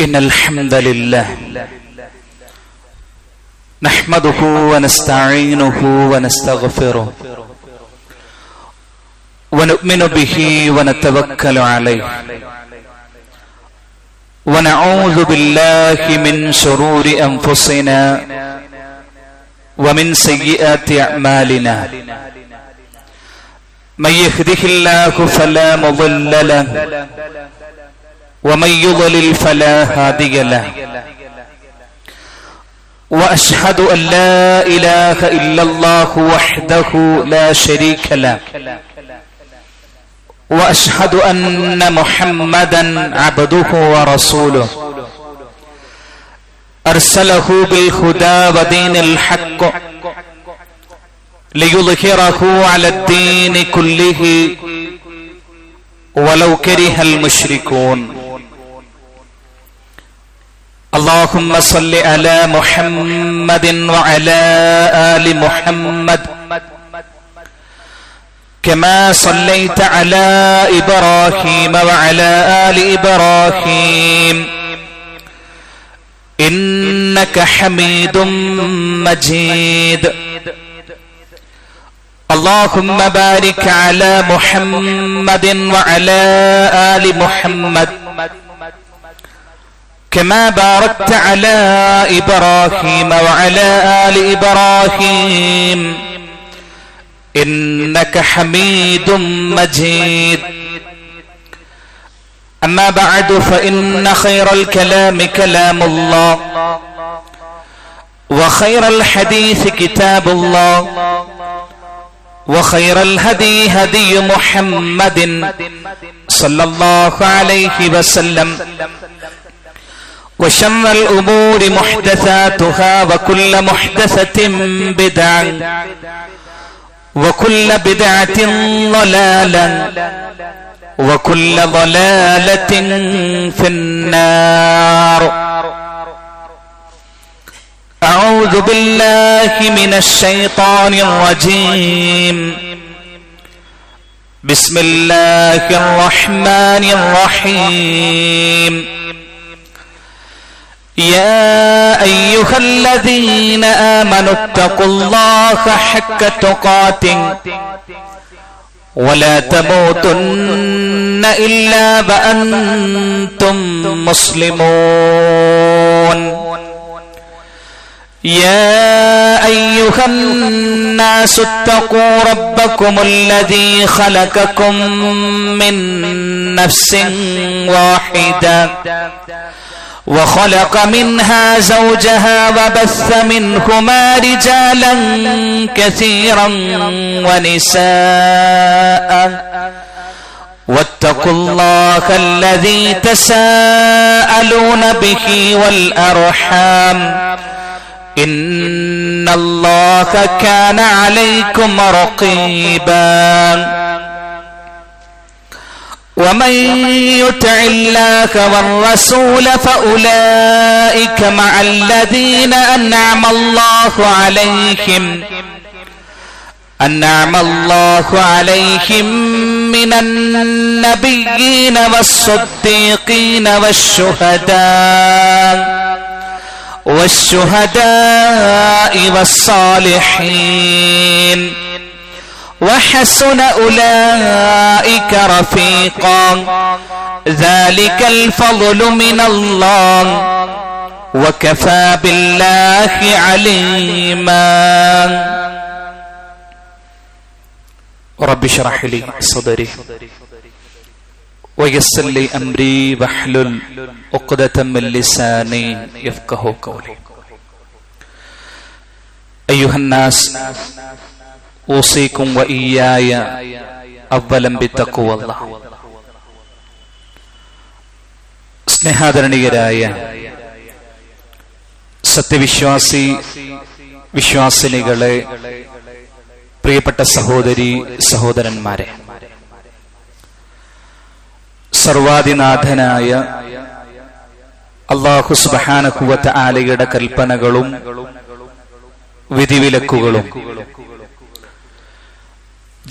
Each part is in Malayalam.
إن الحمد لله نحمده ونستعينه ونستغفره ونؤمن به ونتوكل عليه ونعوذ بالله من شرور أنفسنا ومن سيئات أعمالنا من يهده الله فلا مضل له ومن يضلل فلا هادي له وأشهد أن لا إله إلا الله وحده لا شريك له وأشهد أن محمدا عبده ورسوله أرسله بالهدى ودين الحق ليظهره على الدين كله ولو كره المشركون اللهم صل على محمد وعلى آل محمد كما صليت على إبراهيم وعلى آل إبراهيم إنك حميد مجيد اللهم بارك على محمد وعلى آل محمد كما باركت على إبراهيم وعلى آل إبراهيم إنك حميد مجيد أما بعد فإن خير الكلام كلام الله وخير الحديث كتاب الله وخير الهدي هدي محمد صلى الله عليه وسلم وشر الأمور محدثاتها وكل محدثة بدعة وكل بدعة ضلالة وكل ضلالة في النار. أعوذ بالله من الشيطان الرجيم. بسم الله الرحمن الرحيم. يا أيها الذين آمنوا اتقوا الله حق تقاته ولا تموتن إلا وأنتم مسلمون. يا أيها الناس اتقوا ربكم الذي خلقكم من نفس واحدة وخلق منها زوجها وبث منهما رجالا كثيرا ونساء واتقوا الله الذي تساءلون به والأرحام إن الله كان عليكم رقيبا. ومن يطع الله والرسول فأولئك مع الذين أنعم الله عليهم من النبيين والصديقين والشهداء والصالحين وحسن أولئك رفيقا ذلك الفضل من الله وكفى بالله عليما. رب اشرح لي صدري ويسر لي أمري واحلل عقدة من لساني يفقهوا قولي. أيها الناس أوصيكم وإياي أولا بتقوى الله. സ്നേഹാദരണീയരായ വിശ്വാസിനികളെ, പ്രിയപ്പെട്ട സഹോദരി സഹോദരന്മാരെ, സർവാദിനാഥനായ അല്ലാഹു സുബ്ഹാനഹു വ തആലയുടെ കൽപ്പനകളും വിധിവിലക്കുകളും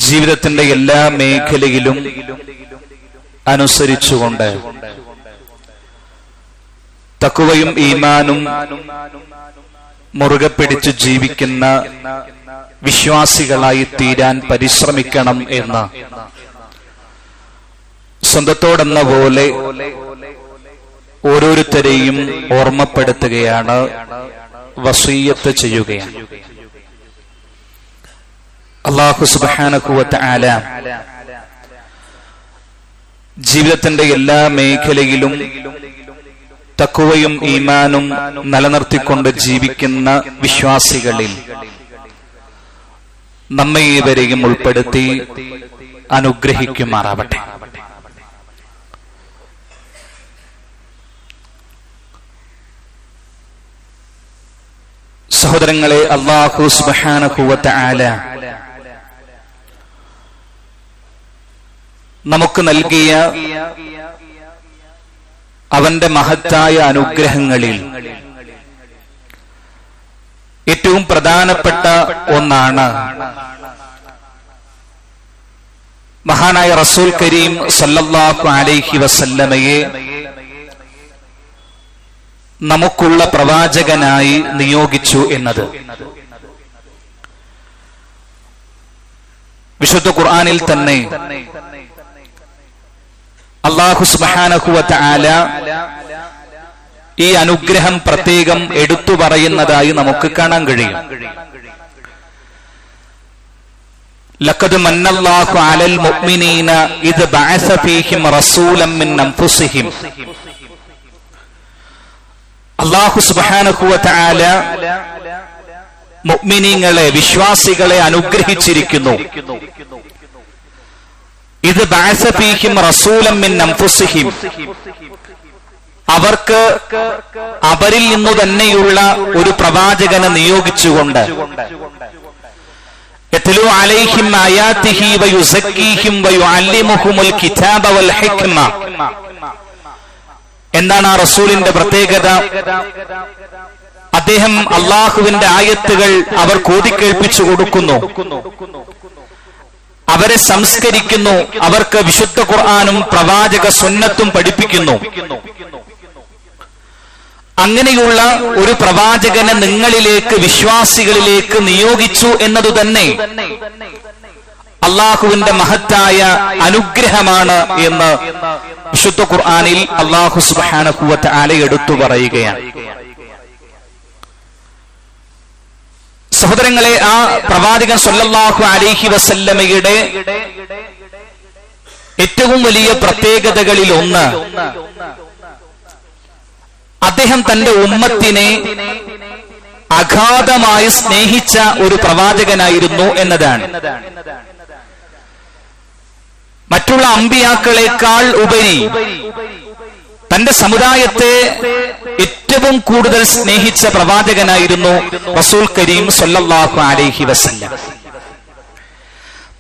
ജീവിതത്തിന്റെ എല്ലാ മേഖലയിലും അനുസരിച്ചുകൊണ്ട് തഖ്വയും ഈമാനും മുറുകെ പിടിച്ചു ജീവിക്കുന്ന വിശ്വാസികളായി തീരാൻ പരിശ്രമിക്കണം എന്ന് സ്വന്തത്തോടെന്ന പോലെ ഓരോരുത്തരെയും ഓർമ്മപ്പെടുത്തുകയാണ്, വസിയ്യത്ത് ചെയ്യുകയാണ്. അല്ലാഹു സുബ്ഹാനഹു വ തആല ജീവിതത്തിന്റെ എല്ലാ മേഖലയിലും തഖ്വയും ഈമാനും നിലനിർത്തിക്കൊണ്ട് ജീവിക്കുന്ന വിശ്വാസികളിൽ നമ്മെ ഇവരെയും ഉൾപ്പെടുത്തി അനുഗ്രഹിക്കുമാറാവട്ടെ. സഹോദരങ്ങളെ, അല്ലാഹു സുബ്ഹാനഹു വ തആല നമുക്ക് നൽകിയ അവന്റെ മഹത്തായ അനുഗ്രഹങ്ങളിൽ ഏറ്റവും പ്രധാനപ്പെട്ട ഒന്നാണ് മഹാനായ റസൂൽ കരീം സല്ലല്ലാഹു അലൈഹി വസല്ലമയെ നമുക്കുള്ള പ്രവാചകനായി നിയോഗിച്ചു എന്നത്. വിശുദ്ധ ഖുർആനിൽ തന്നെ അല്ലാഹു സുബ്ഹാനഹു വ തആല ഈ അനുഗ്രഹം പ്രത്യേകം എടുത്തു പറയുന്നതായി നമുക്ക് കാണാൻ കഴിയും. ലഖദ് മന്നല്ലാഹു അലൽ മുഅ്മിനീന ഇദ് ബഅസ ഫീഹിം റസൂലൻ മിൻ അൻഫുസിഹിം. അല്ലാഹു സുബ്ഹാനഹു വ തആല മുഅ്മിനീങ്ങളെ, വിശ്വാസികളെ അനുഗ്രഹിച്ചിരിക്കുന്നു. ഇത് ബഅസ ഫീഹിം റസൂലൻ മിൻ അൻഫുസിഹിം, അവർക്ക് അവരിൽ നിന്നു തന്നെയുള്ള ഒരു പ്രവാചകനെ നിയോഗിച്ചുകൊണ്ട് യത്ലു അലൈഹിം ആയാതിഹി വയുസക്കീഹിം വയുഅല്ലിമുഹുമുൽ കിതാബ വൽ ഹിക്മ. എന്താണ് ആ റസൂലിന്റെ പ്രത്യേകത? അദ്ദേഹം അള്ളാഹുവിന്റെ ആയത്തുകൾ അവർക്ക് ഓതിക്കേൾപ്പിച്ചു കൊടുക്കുന്നു, അവരെ സംസ്കരിക്കുന്നു, അവർക്ക് വിശുദ്ധ ഖുർആനും പ്രവാചക സുന്നത്തും പഠിപ്പിക്കുന്നു. അങ്ങനെയുള്ള ഒരു പ്രവാചകനെ നിങ്ങളിലേക്ക്, വിശ്വാസികളിലേക്ക് നിയോഗിച്ചു എന്നതു തന്നെ അള്ളാഹുവിന്റെ മഹത്തായ അനുഗ്രഹമാണ് എന്ന് വിശുദ്ധ ഖുർആനിൽ അല്ലാഹു സുബ്ഹാനഹു വ തആല എടുത്തു പറയുകയാണ്. സഹോദരങ്ങളെ, ആ പ്രവാചകൻ സല്ലല്ലാഹു അലൈഹി വസല്ലമയുടെ ഏറ്റവും വലിയ പ്രത്യേകതകളിൽ ഒന്ന്, അദ്ദേഹം തന്റെ ഉമ്മത്തിനെ അഗാധമായി സ്നേഹിച്ച ഒരു പ്രവാചകനായിരുന്നു എന്നതാണ്. മറ്റുള്ള അമ്പിയാക്കളെക്കാൾ ഉപരി തന്റെ സമുദായത്തെ ഏറ്റവും കൂടുതൽ സ്നേഹിച്ച പ്രവാചകനായിരുന്നു റസൂൽ കരീം സല്ലല്ലാഹു അലൈഹി വസല്ലം.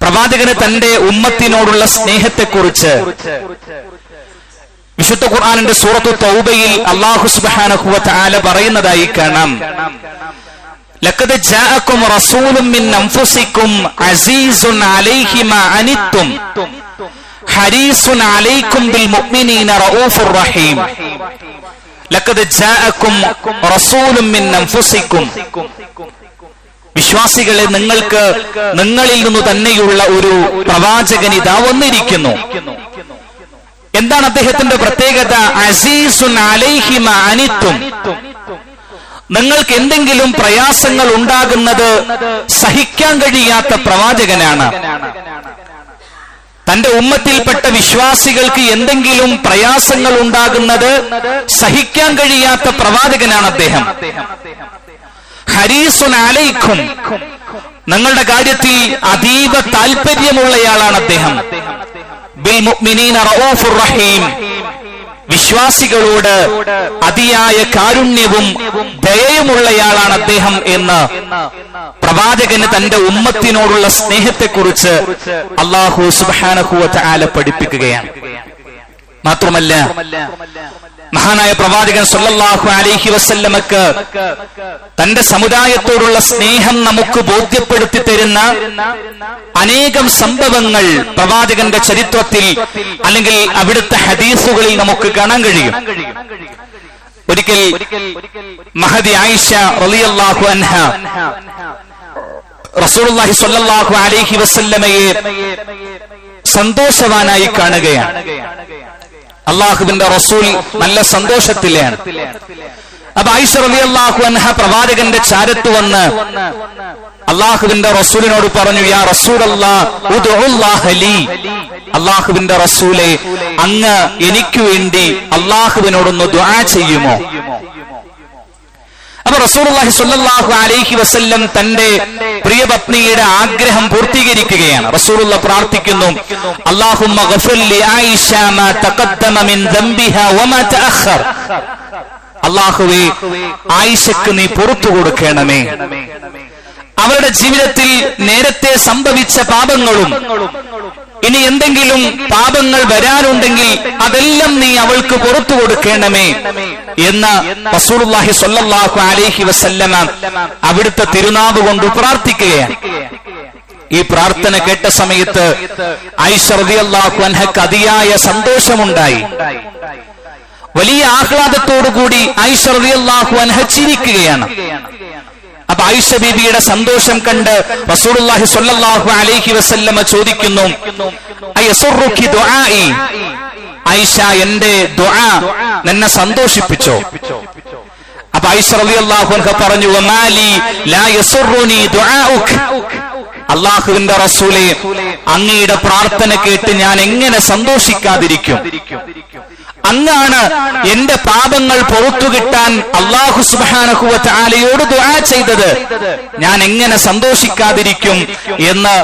പ്രവാചകന് തന്റെ ഉമ്മത്തിനോടുള്ള സ്നേഹത്തെക്കുറിച്ച് വിശുദ്ധ ഖുർആനിന്റെ സൂറത്തു തൗബയിൽ അല്ലാഹു സുബ്ഹാനഹു വ തആല പറയുന്നതായി കാണാം. ലഖദ് ജാഅകും റസൂലുൻ മിൻ അൻഫുസികും അസീസുൻ അലൈഹി മാ അനിത്തും ഹരീസുൻ അലൈക്കും ബിൽ മുഅ്മിനീന റഊഫുർ റഹീം. ലഖദ് ജാഅകും റസൂലുൻ മിൻ അൻഫുസികും. വിശ്വാസികളെ, നിങ്ങൾക്ക് നിങ്ങളിൽ നിന്ന് തന്നെയുള്ള ഒരു പ്രവാചകൻ ഇതാ വന്നിരിക്കുന്നു. എന്താണ് അദ്ദേഹത്തിന്റെ പ്രത്യേകത? അസീസുൻ അലൈഹി മാ അനിത്തും. നിങ്ങൾക്ക് എന്തെങ്കിലും പ്രയാസങ്ങൾ ഉണ്ടാകുന്നത് സഹിക്കാൻ കഴിയാത്ത പ്രവാചകനാണ്. തന്റെ ഉമ്മത്തിൽപ്പെട്ട വിശ്വാസികൾക്ക് എന്തെങ്കിലും പ്രയാസങ്ങൾ ഉണ്ടാകുന്നത് സഹിക്കാൻ കഴിയാത്ത പ്രവാചകനാണ് അദ്ദേഹം. ഹരീസുൻ അലൈക്കും, നിങ്ങളുടെ കാര്യത്തിൽ അതീവ താല്പര്യമുള്ളയാളാണ് അദ്ദേഹം. ബിൽ മുഅ്മിനീന റഊഫുർ റഹീം, വിശ്വാസികളോട് അതിയായ കാരുണ്യവും ദയയുമുള്ളയാളാണ് അദ്ദേഹം എന്ന് പ്രവാചകന് തന്റെ ഉമ്മത്തിനോടുള്ള സ്നേഹത്തെക്കുറിച്ച് അല്ലാഹു സുബ്ഹാനഹു വ തആല പഠിപ്പിക്കുകയാണ്. മാത്രമല്ല, മഹാനായ പ്രവാചകൻ സല്ലല്ലാഹു അലൈഹി വസല്ലമക്ക് തന്റെ സമുദായത്തോടുള്ള സ്നേഹം നമുക്ക് ബോധ്യപ്പെടുത്തി തരുന്ന അനേകം സംഭവങ്ങൾ പ്രവാചകന്റെ ചരിത്രത്തിൽ അല്ലെങ്കിൽ അവിടുത്തെ ഹദീസുകളിൽ നമുക്ക് കാണാൻ കഴിയും. ഒരിക്കൽ മഹദി ആയിഷ റളിയല്ലാഹു അൻഹ റസൂലുള്ളാഹി സ്വല്ലല്ലാഹു അലൈഹി വസല്ലമയെ സന്തോഷവാനായി കാണുകയാണ്. അള്ളാഹുവിന്റെ റസൂൽ നല്ല സന്തോഷത്തിലാണ്. അപ്പൊ ആയിഷ റളിയല്ലാഹു അൻഹ പ്രവാചകന്റെ ചാരത്ത് വന്ന് അള്ളാഹുവിന്റെ റസൂലിനോട് പറഞ്ഞു, യാ റസൂലല്ലാഹ് ഉദ്ഉല്ലാഹ ലീ, അള്ളാഹുവിന്റെ റസൂലെ, അങ്ങ് എനിക്ക് വേണ്ടി അള്ളാഹുവിനോടൊന്ന് ദുആ ചെയ്യുമോ? അപ്പൊ റസൂലുള്ളാഹി സ്വല്ലല്ലാഹു അലൈഹി വസല്ലം തന്റെ പ്രിയപത്നിയുടെ ആഗ്രഹം പൂർത്തീകരിക്കുകയാണ്. റസൂലുള്ള പ്രാർത്ഥിക്കുന്നു, അല്ലാഹുമ്മ ഗഫിർ ലി ആയിഷ മാ തഖദ്ദമ മിൻ ദംബിഹാ വമാ തഅഖർ, അല്ലാഹുവേ, ആയിഷക്ക് നീ പുറത്തു കൊടുക്കണമേ. അവരുടെ ജീവിതത്തിൽ നേരത്തെ സംഭവിച്ച പാപങ്ങളും ഇനി എന്തെങ്കിലും പാപങ്ങൾ വരാനുണ്ടെങ്കിൽ അതെല്ലാം നീ അവൾക്ക് പുറത്തു കൊടുക്കണമേ എന്ന് റസൂലുള്ളാഹി സ്വല്ലല്ലാഹു അലൈഹി വസല്ലമ അവിടുത്തെ തിരുനാവ് കൊണ്ട് പ്രാർത്ഥിക്കുകയാണ്. ഈ പ്രാർത്ഥന കേട്ട സമയത്ത് ആയിഷ റളിയല്ലാഹു അൻഹക്ക് അതിയായ സന്തോഷമുണ്ടായി. വലിയ ആഹ്ലാദത്തോടുകൂടി ആയിഷ റളിയല്ലാഹു അൻഹ ചിരിക്കുകയാണ്. അപ്പൊ ആയിഷ ബീബിയുടെ സന്തോഷം കണ്ട് റസൂലുള്ളാഹി സ്വല്ലല്ലാഹു അലൈഹി വസല്ലമ ചോദിക്കുന്നു, അയസുറുക്കി ദുആഇ, ആയിഷ, എന്റെ ദുആ നിന്നെ സന്തോഷിപ്പിച്ചോ? അപ്പൊ ആയിഷ റളിയല്ലാഹു അൻഹ പറഞ്ഞു, വമാലി ലാ യസുറുനി ദുആഉക, അല്ലാഹുവിന്റെ റസൂലേ, അങ്ങയുടെ പ്രാർത്ഥന കേട്ട് ഞാൻ എങ്ങനെ സന്തോഷിക്കാതിരിക്കും? അങ്ങാണ് എന്റെ പാപങ്ങൾ പുറത്തു കിട്ടാൻ അല്ലാഹു സുബ്ഹാനഹു വ തആലയോട് ദുആ ചെയ്തത്, ഞാൻ എങ്ങനെ സന്തോഷിക്കാതിരിക്കും എന്ന്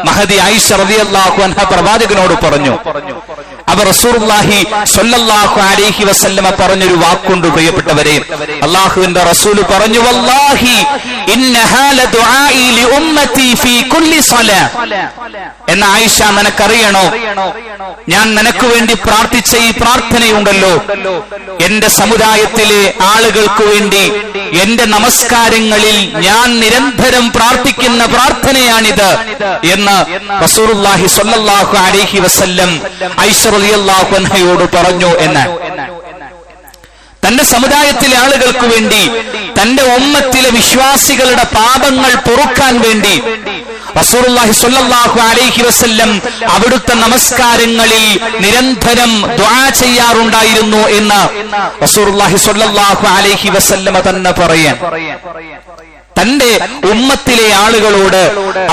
മഹദി ആയിഷ റളിയല്ലാഹു അൻഹ പ്രവാചകനോട് പറഞ്ഞു. അവർ റസൂലുള്ളാഹി സ്വല്ലല്ലാഹു അലൈഹി വസല്ലമ പറഞ്ഞൊരു വാക്കുണ്ട് പ്രിയപ്പെട്ടവരെ. അല്ലാഹുവിന്റെ റസൂൽ പറഞ്ഞു, വല്ലാഹി ഇന്നഹാ ലദുആഇ ലി ഉമ്മത്തി ഫീ കുല്ലി സ്വലാ. എന്ന ആയിഷ, നിനക്കറിയണോ, ഞാൻ നിനക്ക് വേണ്ടി പ്രാർത്ഥിച്ച ഈ പ്രാർത്ഥനയുണ്ടല്ലോ, എന്റെ സമുദായത്തിലെ ആളുകൾക്ക് വേണ്ടി എന്റെ നമസ്കാരങ്ങളിൽ ഞാൻ നിരന്തരം പ്രാർത്ഥിക്കുന്ന പ്രാർത്ഥനയാണിത് എന്ന് റസൂലുള്ളാഹി സ്വല്ലല്ലാഹു അലൈഹി വസല്ലം ആയിഷ റളിയല്ലാഹു അൻഹയോട് പറഞ്ഞു. എന്ന് തന്റെ സമുദായത്തിലെ ആളുകൾക്ക് വേണ്ടി, തന്റെ ഉമ്മത്തിലെ വിശ്വാസികളുടെ പാപങ്ങൾ പൊറുക്കാൻ വേണ്ടി റസൂലുള്ളാഹി സ്വല്ലല്ലാഹു അലൈഹി വസല്ലം അവിടുത്തെ നമസ്കാരങ്ങളിൽ നിരന്തരം ദുആ ചെയ്യാറുണ്ടായിരുന്നു എന്ന് റസൂലുള്ളാഹി സ്വല്ലല്ലാഹു അലൈഹി വസല്ലമ തന്നെ പറയാൻ. തന്റെ ഉമ്മത്തിലെ ആളുകളോട്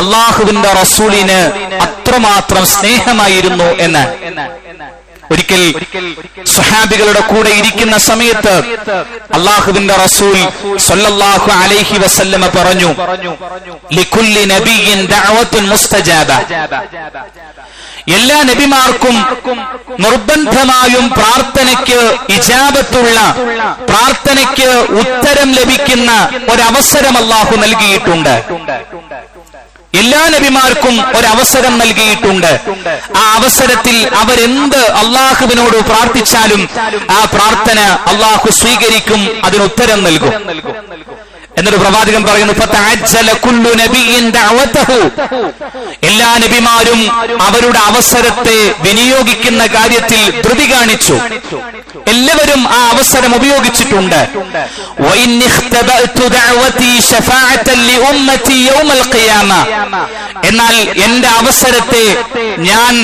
അല്ലാഹുവിന്റെ റസൂലിന് അത്രമാത്രം സ്നേഹമായിരുന്നു എന്ന്. ഒരിക്കൽ സ്വഹാബികളുടെ കൂടെ ഇരിക്കുന്ന സമയത്ത് അല്ലാഹുവിന്റെ റസൂൽ സ്വല്ലല്ലാഹു അലൈഹി വസല്ലമ പറഞ്ഞു, ലികുല്ലി നബിയ്യിൻ ദഅവത്തുൻ മുസ്തജാബ, എല്ലാ നബിമാർക്കും നിർബന്ധമായും പ്രാർത്ഥനയ്ക്ക് ഇജാബത്തുള്ള, പ്രാർത്ഥനയ്ക്ക് ഉത്തരം ലഭിക്കുന്ന ഒരവസരം അല്ലാഹു നൽകിയിട്ടുണ്ട്. എല്ലാ നബിമാർക്കും ഒരവസരം നൽകിയിട്ടുണ്ട്. ആ അവസരത്തിൽ അവരെന്ത് അള്ളാഹുവിനോട് പ്രാർത്ഥിച്ചാലും ആ പ്രാർത്ഥന അള്ളാഹു സ്വീകരിക്കും, അതിനുത്തരം നൽകും. എന്നൊരു പ്രവാചകൻ പറയുന്നു, എല്ലാ നബിമാരും അവരുടെ അവസരത്തെ വിനിയോഗിക്കുന്ന കാര്യത്തിൽ ധൃതി കാണിച്ചു. എല്ലാവരും ആ അവസരം ഉപയോഗിച്ചിട്ടുണ്ട്. എന്നാൽ എന്റെ അവസരത്തെ ഞാൻ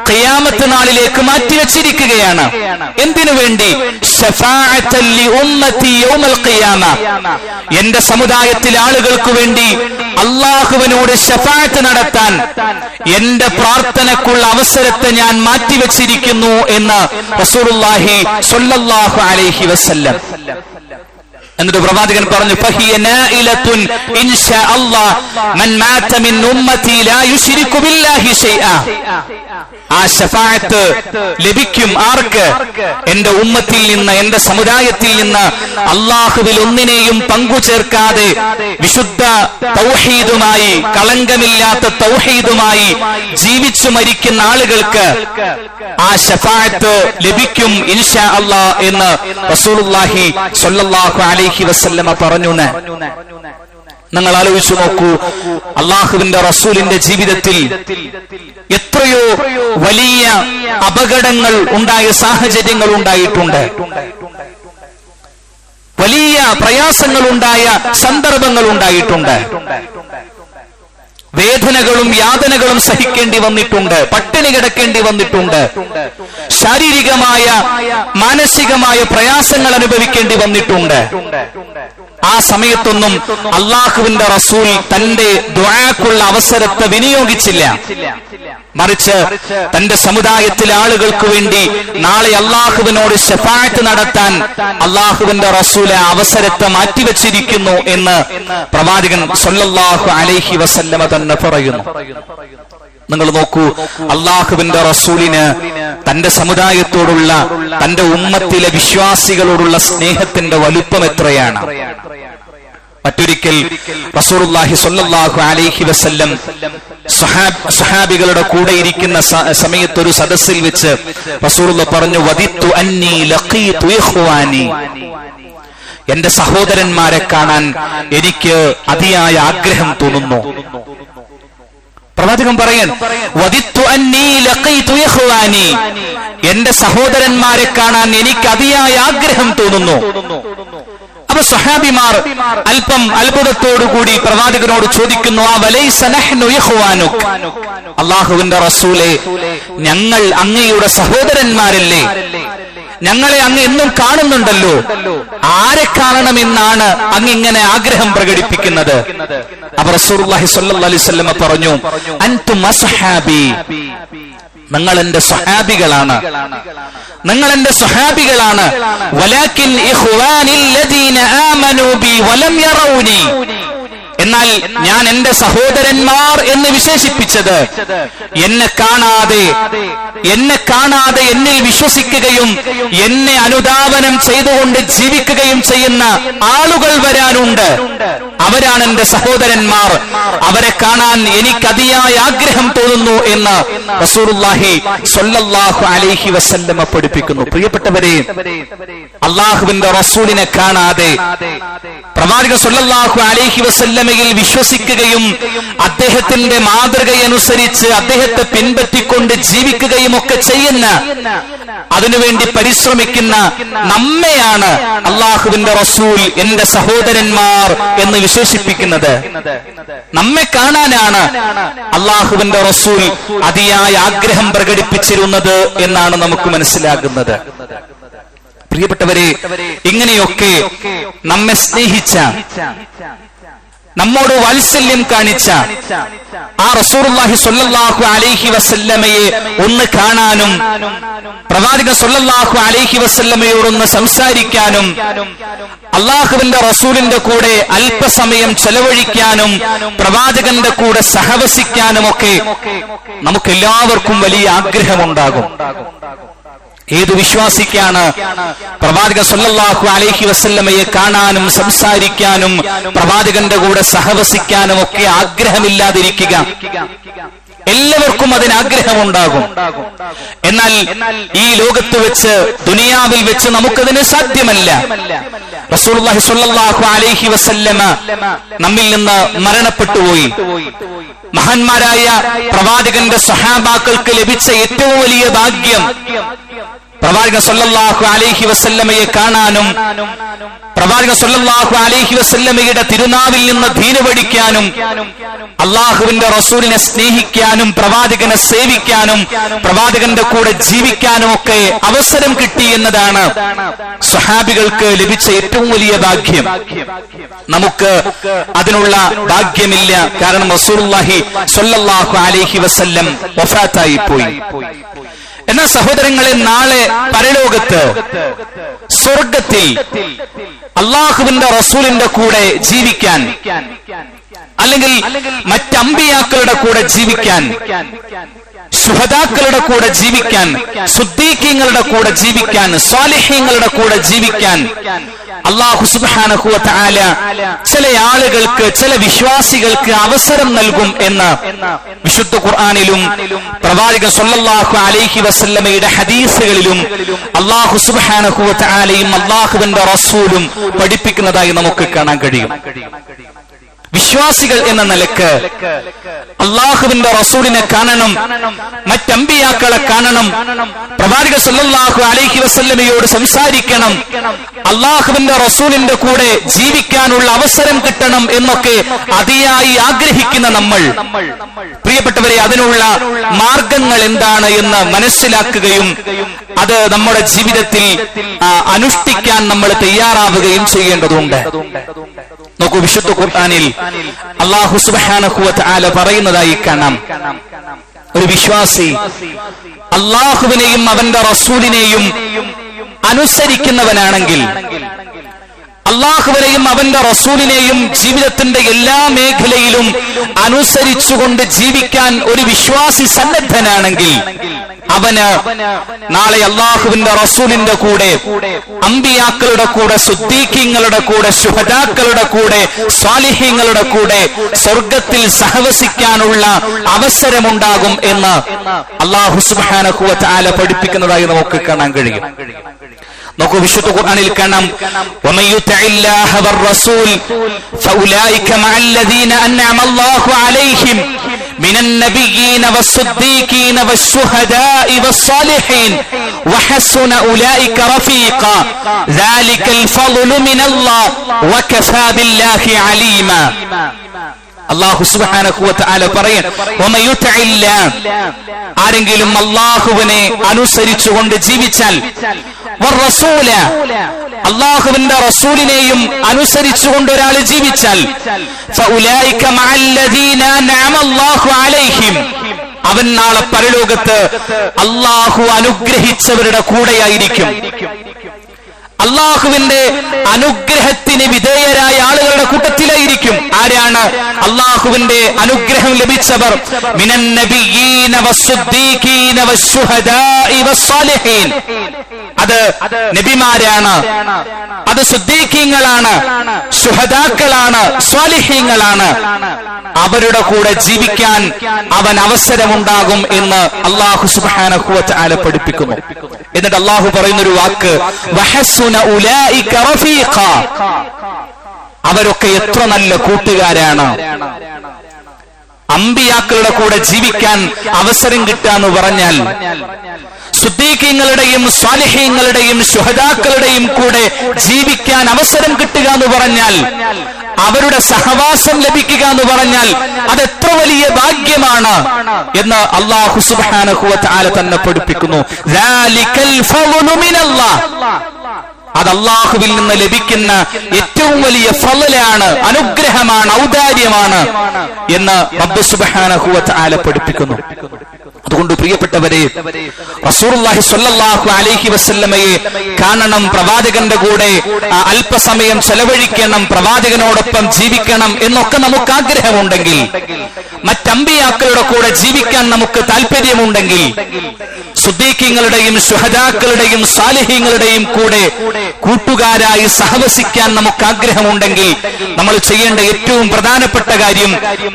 ഖിയാമത്ത് നാളിലേക്ക് മാറ്റിവെച്ചിരിക്കുകയാണ്. എന്തിനു വേണ്ടി? എന്റെ സമുദായത്തിലെ ആളുകൾക്ക് വേണ്ടി അള്ളാഹുവിനോട് ശഫാഅത്ത് നടത്താൻ എന്റെ പ്രാർത്ഥനക്കുള്ള അവസരത്തെ ഞാൻ മാറ്റിവെച്ചിരിക്കുന്നു എന്ന് റസൂലുള്ളാഹി സ്വല്ലല്ലാഹു അലൈഹി വസല്ലം. എന്നിട്ട് പ്രവാചകൻ പറഞ്ഞു, ഫഹിയ നായിലത്തുൻ ഇൻഷാ അല്ലാഹ് മൻ മാത മിൻ ഉമ്മതി ലാ യുശ്രികു ബില്ലാഹി ശൈആ. ആ ശഫാഅത്ത് ലഭിക്കും ആർക്ക്? എന്റെ ഉമ്മത്തിൽ നിന്ന്, എന്റെ സമുദായത്തിൽ നിന്ന് അല്ലാഹുവിൽ ഒന്നിനെയും പങ്കു ചേർക്കാതെ വിശുദ്ധ തൗഹീദുമായി, കളങ്കമില്ലാത്ത തൗഹീദുമായി ജീവിച്ചു മരിക്കുന്ന ആളുകൾക്ക് ആ ശഫാഅത്ത് ലഭിക്കും ഇൻഷാ അല്ലാഹ് എന്ന് റസൂലുള്ളാഹി സ്വല്ലല്ലാഹു അലൈഹി വസല്ലമ പറഞ്ഞു. നിങ്ങൾ ആലോചിച്ചു നോക്കൂ, അള്ളാഹുവിന്റെ റസൂലിന്റെ ജീവിതത്തിൽ എത്രയോ വലിയ അപകടങ്ങൾ ഉണ്ടായ സാഹചര്യങ്ങൾ ഉണ്ടായിട്ടുണ്ട്. പ്രയാസങ്ങളുണ്ടായ സന്ദർഭങ്ങൾ ഉണ്ടായിട്ടുണ്ട്. വേദനകളും യാതനകളും സഹിക്കേണ്ടി വന്നിട്ടുണ്ട്, പട്ടിണി കിടക്കേണ്ടി വന്നിട്ടുണ്ട്, ശാരീരികമായ മാനസികമായ പ്രയാസങ്ങൾ അനുഭവിക്കേണ്ടി വന്നിട്ടുണ്ട്. ആ സമയത്തൊന്നും അള്ളാഹുവിന്റെ റസൂൽ തന്റെ ദുആക്കുള്ള അവസരത്തെ വിനിയോഗിച്ചില്ല. മറിച്ച് തന്റെ സമുദായത്തിലെ ആളുകൾക്ക് വേണ്ടി നാളെ അള്ളാഹുവിനോട് ശഫാഅത്ത് നടത്താൻ അള്ളാഹുവിന്റെ റസൂൽ അവസരത്തെ മാറ്റിവെച്ചിരിക്കുന്നു എന്ന് പ്രവാചകൻ സല്ലല്ലാഹു അലൈഹി വസല്ലമ തന്നെ പറയുന്നു. നിങ്ങൾ നോക്കൂ, അള്ളാഹുവിന്റെ റസൂലിന് തന്റെ സമുദായത്തോടുള്ള, തന്റെ ഉമ്മത്തിലെ വിശ്വാസികളോടുള്ള സ്നേഹത്തിന്റെ വലുപ്പം എത്രയാണ്. മറ്റൊരിക്കൽ റസൂലുള്ളാഹി സ്വല്ലല്ലാഹു അലൈഹി വസല്ലം സ്വഹാബികളുടെ കൂടെ ഇരിക്കുന്ന സമയത്ത് ഒരു സദസ്സിൽ വെച്ച് റസൂലുള്ളാഹി പറഞ്ഞു, വദിത്തു അന്നി ലഖീതു ഇഖ്വാനി, എന്റെ സഹോദരന്മാരെ കാണാൻ എനിക്ക് അതിയായ ആഗ്രഹം തോന്നുന്നു. പ്രവാചകൻ പറയാൻ, വദിത്തു അന്നി ലഖീതു ഇഖ്വാനി, എന്റെ സഹോദരന്മാരെ കാണാൻ എനിക്ക് അതിയായ ആഗ്രഹം തോന്നുന്നു. അപ്പൊ സ്വഹാബിമാർ അല്പം അത്ഭുതത്തോടുകൂടി പ്രവാചകനോട് ചോദിക്കുന്നു, അവലൈസ നഹ്നു ഇഖ്വാനുക്, അല്ലാഹുവിന്റെ റസൂലേ, ഞങ്ങൾ അങ്ങയുടെ സഹോദരന്മാരല്ലേ? ഞങ്ങളെ അങ്ങ് എന്നും കാണുന്നുണ്ടല്ലോ, ആരെ കാണണമെന്നാണ് അങ്ങ് ഇങ്ങനെ ആഗ്രഹം പ്രകടിപ്പിക്കുന്നത്? അപ്പൊ റസൂലുള്ളാഹി സ്വല്ലല്ലാഹു അലൈഹി വസല്ലം പറഞ്ഞു, അൻതും അസ്ഹാബി, നിങ്ങൾ എന്റെ സ്വഹാബികളാണ്, നിങ്ങൾ എന്റെ സ്വഹാബികളാണ്. വലാകിൻ ഇഖ്വാനിൽ ലദീന ആമനൂ ബി വലം യറൗനി, എന്നാൽ ഞാൻ എന്റെ സഹോദരന്മാർ എന്ന് വിശേഷിപ്പിച്ചത് എന്നെ കാണാതെ എന്നിൽ വിശ്വസിക്കുകയും എന്നെ അനുധാവനം ചെയ്തുകൊണ്ട് ജീവിക്കുകയും ചെയ്യുന്ന ആളുകൾ വരാനുണ്ട്. അവരാണ് എന്റെ സഹോദരന്മാർ, അവരെ കാണാൻ എനിക്ക് അതിയായ ആഗ്രഹം തോന്നുന്നു എന്ന് റസൂലുള്ളാഹി സ്വല്ലല്ലാഹു അലൈഹി വസല്ലമ പഠിപ്പിക്കുന്നു. പ്രിയപ്പെട്ടവരെ, അല്ലാഹുവിന്റെ റസൂലിനെ കാണാതെ പ്രവാചകൻ സ്വല്ലല്ലാഹു അലൈഹി വസല്ലമയിൽ വിശ്വസിക്കുകയും അദ്ദേഹത്തിന്റെ മാതൃകയനുസരിച്ച് അദ്ദേഹത്തെ പിൻപറ്റിക്കൊണ്ട് ജീവിക്കുകയും ഒക്കെ ചെയ്യുന്ന, അതിനുവേണ്ടി പരിശ്രമിക്കുന്ന നമ്മെയാണ് അള്ളാഹുവിന്റെ റസൂൽ എന്റെ സഹോദരന്മാർ എന്ന് വിശേഷിപ്പിക്കുന്നത്. നമ്മെ കാണാനാണ് അള്ളാഹുവിന്റെ റസൂൽ അതിയായ ആഗ്രഹം പ്രകടിപ്പിച്ചിരുന്നത് എന്നാണ് നമുക്ക് മനസ്സിലാകുന്നത്. പ്രിയപ്പെട്ടവരെ, ഇങ്ങനെയൊക്കെ നമ്മെ സ്നേഹിച്ച, നമ്മോട് വാത്സല്യം കാണിച്ച ആ റസൂലുള്ളാഹി സ്വല്ലല്ലാഹു അലൈഹി വസല്ലമയെ ഒന്ന് കാണാനും പ്രവാചകൻ സ്വല്ലല്ലാഹു അലൈഹി വസല്ലമയോടൊന്ന് സംസാരിക്കാനും അള്ളാഹുവിന്റെ റസൂലിന്റെ കൂടെ അല്പസമയം ചെലവഴിക്കാനും പ്രവാചകന്റെ കൂടെ സഹവസിക്കാനുമൊക്കെ നമുക്കെല്ലാവർക്കും വലിയ ആഗ്രഹമുണ്ടാകും. ഏതു വിശ്വാസിക്കാണ് പ്രവാചകൻ സല്ലല്ലാഹു അലൈഹി വസല്ലമയെ കാണാനും സംസാരിക്കാനും പ്രവാചകന്റെ കൂടെ സഹവസിക്കാനും ഒക്കെ ആഗ്രഹമില്ലാതിരിക്കുക? എല്ലാവർക്കും അതിന് ആഗ്രഹമുണ്ടാകും. എന്നാൽ ഈ ലോകത്ത് വെച്ച്, ദുനിയാവിൽ വെച്ച് നമുക്കതിന് സാധ്യമല്ല. റസൂലുള്ളാഹി സ്വല്ലല്ലാഹു അലൈഹി വസല്ലമ നമ്മിൽ നിന്ന് മരണപ്പെട്ടുപോയി. മഹാന്മാരായ പ്രവാചകന്റെ സ്വഹാബാക്കൾക്ക് ലഭിച്ച ഏറ്റവും വലിയ ഭാഗ്യം പ്രവാചകൻ സല്ലല്ലാഹു അലൈഹി വസല്ലമയെ കാണാനും പ്രവാചകൻ സല്ലല്ലാഹു അലൈഹി വസല്ലമയുടെ തിരുനാവിൽ നിന്ന് ദീന് പഠിക്കാനും അള്ളാഹുവിന്റെ റസൂലിനെ സ്നേഹിക്കാനും പ്രവാചകനെ സേവിക്കാനും പ്രവാചകന്റെ കൂടെ ജീവിക്കാനും ഒക്കെ അവസരം കിട്ടി എന്നതാണ് സ്വഹാബികൾക്ക് ലഭിച്ച ഏറ്റവും വലിയ ഭാഗ്യം. നമുക്ക് അതിനുള്ള ഭാഗ്യമില്ല. കാരണം റസൂലുള്ളാഹി സ്വല്ലല്ലാഹു അലൈഹി വസല്ലം വഫാത്തായി പോയി. എന്നാൽ സഹോദരങ്ങളെ, നാളെ പരലോകത്ത് സ്വർഗത്തിൽ അള്ളാഹുവിന്റെ റസൂലിന്റെ കൂടെ ജീവിക്കാൻ, അല്ലെങ്കിൽ മറ്റമ്പിയാക്കളുടെ കൂടെ ജീവിക്കാൻ, ശുഹദാക്കളുടെ കൂടെ ജീവിക്കാൻ, സുദ്ദീഖീങ്ങളുടെ കൂടെ ജീവിക്കാൻ, സ്വാലിഹീങ്ങളുടെ കൂടെ ജീവിക്കാൻ അല്ലാഹു സുബ്ഹാനഹു വ തആല ചില ആളുകൾക്ക്, ചില വിശ്വാസികൾക്ക് അവസരം നൽകും എന്ന് വിശുദ്ധ ഖുർആനിലും പ്രവാചകൻ സല്ലല്ലാഹു അലൈഹി വസല്ലമയുടെ ഹദീസുകളിലും അല്ലാഹു സുബ്ഹാനഹു വ തആലയും അല്ലാഹുവിന്റെ റസൂലും പഠിപ്പിക്കുന്നതായി നമുക്ക് കാണാൻ കഴിയും. വിശ്വാസികൾ എന്ന നിലക്ക് അള്ളാഹുവിന്റെ റസൂലിനെ കാണണം, മറ്റമ്പിയാക്കളെ കാണണം, പ്രവാചകൻ സല്ലല്ലാഹു അലൈഹി വസല്ലമയോട് സംസാരിക്കണം, അള്ളാഹുവിന്റെ റസൂലിന്റെ കൂടെ ജീവിക്കാനുള്ള അവസരം കിട്ടണം എന്നൊക്കെ അതിയായി ആഗ്രഹിക്കുന്ന നമ്മൾ, പ്രിയപ്പെട്ടവരെ, അതിനുള്ള മാർഗങ്ങൾ എന്താണ് എന്ന് മനസ്സിലാക്കുകയും അത് നമ്മുടെ ജീവിതത്തിൽ അനുഷ്ഠിക്കാൻ നമ്മൾ തയ്യാറാവുകയും ചെയ്യേണ്ടതുണ്ട്. നോക്കൂ, വിശുദ്ധ ഖുർആനിൽ അല്ലാഹു സുബ്ഹാനഹു വ തആല പറയുന്നതായി കാണാം, ഒരു വിശ്വാസി അല്ലാഹുവിനെയും അവന്റെ റസൂലിനെയും അനുസരിക്കുന്നവനാണെങ്കിൽ, അള്ളാഹുവിനെയും അവന്റെ റസൂലിനെയും ജീവിതത്തിന്റെ എല്ലാ മേഖലയിലും അനുസരിച്ചുകൊണ്ട് ജീവിക്കാൻ ഒരു വിശ്വാസി സന്നദ്ധനാണെങ്കിൽ അവന് നാളെ അള്ളാഹുവിന്റെ റസൂലിന്റെ കൂടെ, അമ്പിയാക്കളുടെ കൂടെ, സുദ്ദീഖീങ്ങളുടെ കൂടെ, ശുഹദാക്കളുടെ കൂടെ, സ്വാലിഹീങ്ങളുടെ കൂടെ സ്വർഗത്തിൽ സഹവസിക്കാനുള്ള അവസരമുണ്ടാകും എന്ന് അല്ലാഹു സുബ്ഹാനഹു വ തആല പഠിപ്പിക്കുന്നതായി നമുക്ക് കാണാൻ കഴിയും. നോക്കൂ, വിശുദ്ധ ഖുർആനിൽ കാണാം, വമൻ യുതിഇല്ലാഹ വർ-റസൂൽ ഫഉലൈക മഅല്ലദീന അൻഅമ അല്ലാഹു അലൈഹിം മിനൻ നബിയ്യീന വസ്സുദ്ദീഖീന വശുഹദാഇ വസ്സാലിഹീൻ വഹസുന ഉലൈക റഫീഖ ദാലികൽ ഫളു മിനല്ലാഹ് വകഫാ ബില്ലാഹി അലീമ. അല്ലാഹു സുബ്ഹാനഹു വ തആല പറയും, വമൻ യുതിഇല്ലാഹ, ആരെങ്കിലും അല്ലാഹുവിനെ അനുസരിച്ചുകൊണ്ട് ജീവിച്ചാൽ, വർ-റസൂല, അല്ലാഹുവിന്റെ റസൂലിനെയും അനുസരിച്ചുകൊണ്ട് ഒരാൾ ജീവിച്ചാൽ, ഫഉലൈക മഅല്ലദീന അൻഅമ അല്ലാഹു അലൈഹിം, അവൻ നാളെ പരലോകത്ത് അല്ലാഹു അനുഗ്രഹിച്ചവരുടെ കൂടെയായിരിക്കും. അള്ളാഹുവിന്റെ അനുഗ്രഹത്തിന് വിധേയരായ ആളുകളുടെ കൂട്ടത്തിലായിരിക്കും. ആരാണ് അള്ളാഹുവിന്റെ അനുഗ്രഹം ലഭിച്ചവർ? മിനൻ നബിയ്യീന വസ്സുദ്ദീഖീന വശുഹദാഇ വസ്സാലിഹീൻ. അത് നബിമാരാണ്, അത് സുദ്ദീഖീങ്ങളാണ്, ശുഹദാക്കളാണ്, സ്വാലിഹീങ്ങളാണ്. അവരുടെ കൂടെ ജീവിക്കാൻ അവൻ അവസരമുണ്ടാകും എന്ന് അല്ലാഹു സുബ്ഹാനഹു വ തആല പഠിപ്പിക്കുന്നു. എന്നിട്ട് അല്ലാഹു പറയുന്നൊരു വാക്ക്, വഹസുന ഉലൈക റഫീഖ, അവരൊക്കെ എത്ര നല്ല കൂട്ടുകാരാണ്. അമ്പിയാക്കളുടെ കൂടെ ജീവിക്കാൻ അവസരം കിട്ടാന്ന് പറഞ്ഞാൽ, സുദ്ദീഖീങ്ങളുടെയും സ്വാലിഹീങ്ങളുടെയും ശുഹദാക്കളുടെയും കൂടെ ജീവിക്കാൻ അവസരം കിട്ടുക എന്ന് പറഞ്ഞാൽ, അവരുടെ സഹവാസം ലഭിക്കുക എന്ന് പറഞ്ഞാൽ അത് എത്ര വലിയ ഭാഗ്യമാണ് എന്ന് അല്ലാഹു സുബ്ഹാനഹു വ തആല തന്നെ പഠിപ്പിക്കുന്നു. ദാലികൽ ഫളു മിനല്ലാഹ്, അത് അല്ലാഹുവിൽ നിന്ന് ലഭിക്കുന്ന ഏറ്റവും വലിയ ഫളലാണ്, അനുഗ്രഹമാണ്, ഔദാര്യമാണ് എന്ന് റബ്ബ് സുബ്ഹാനഹു വ തആല പഠിപ്പിക്കുന്നു. അതുകൊണ്ട് പ്രിയപ്പെട്ടവരെ, റസൂലുള്ളാഹി സ്വല്ലല്ലാഹു അലൈഹി വസല്ലമയെ കാണണം, പ്രവാചകന്റെ കൂടെ അല്പസമയം ചെലവഴിക്കണം, പ്രവാചകനോടൊപ്പം ജീവിക്കണം എന്നൊക്കെ നമുക്ക് ആഗ്രഹമുണ്ടെങ്കിൽ, മറ്റമ്പിയാക്കളുടെ കൂടെ ജീവിക്കാൻ നമുക്ക് താല്പര്യമുണ്ടെങ്കിൽ, സുദ്ദീഖീങ്ങളുടെയും ശുഹദാക്കളുടെയും സാലിഹീങ്ങളുടെയും കൂടെ കൂട്ടുകാരായി സഹവസിക്കാൻ നമുക്ക് ആഗ്രഹമുണ്ടെങ്കിൽ, നമ്മൾ ചെയ്യേണ്ട ഏറ്റവും പ്രധാനപ്പെട്ട കാര്യം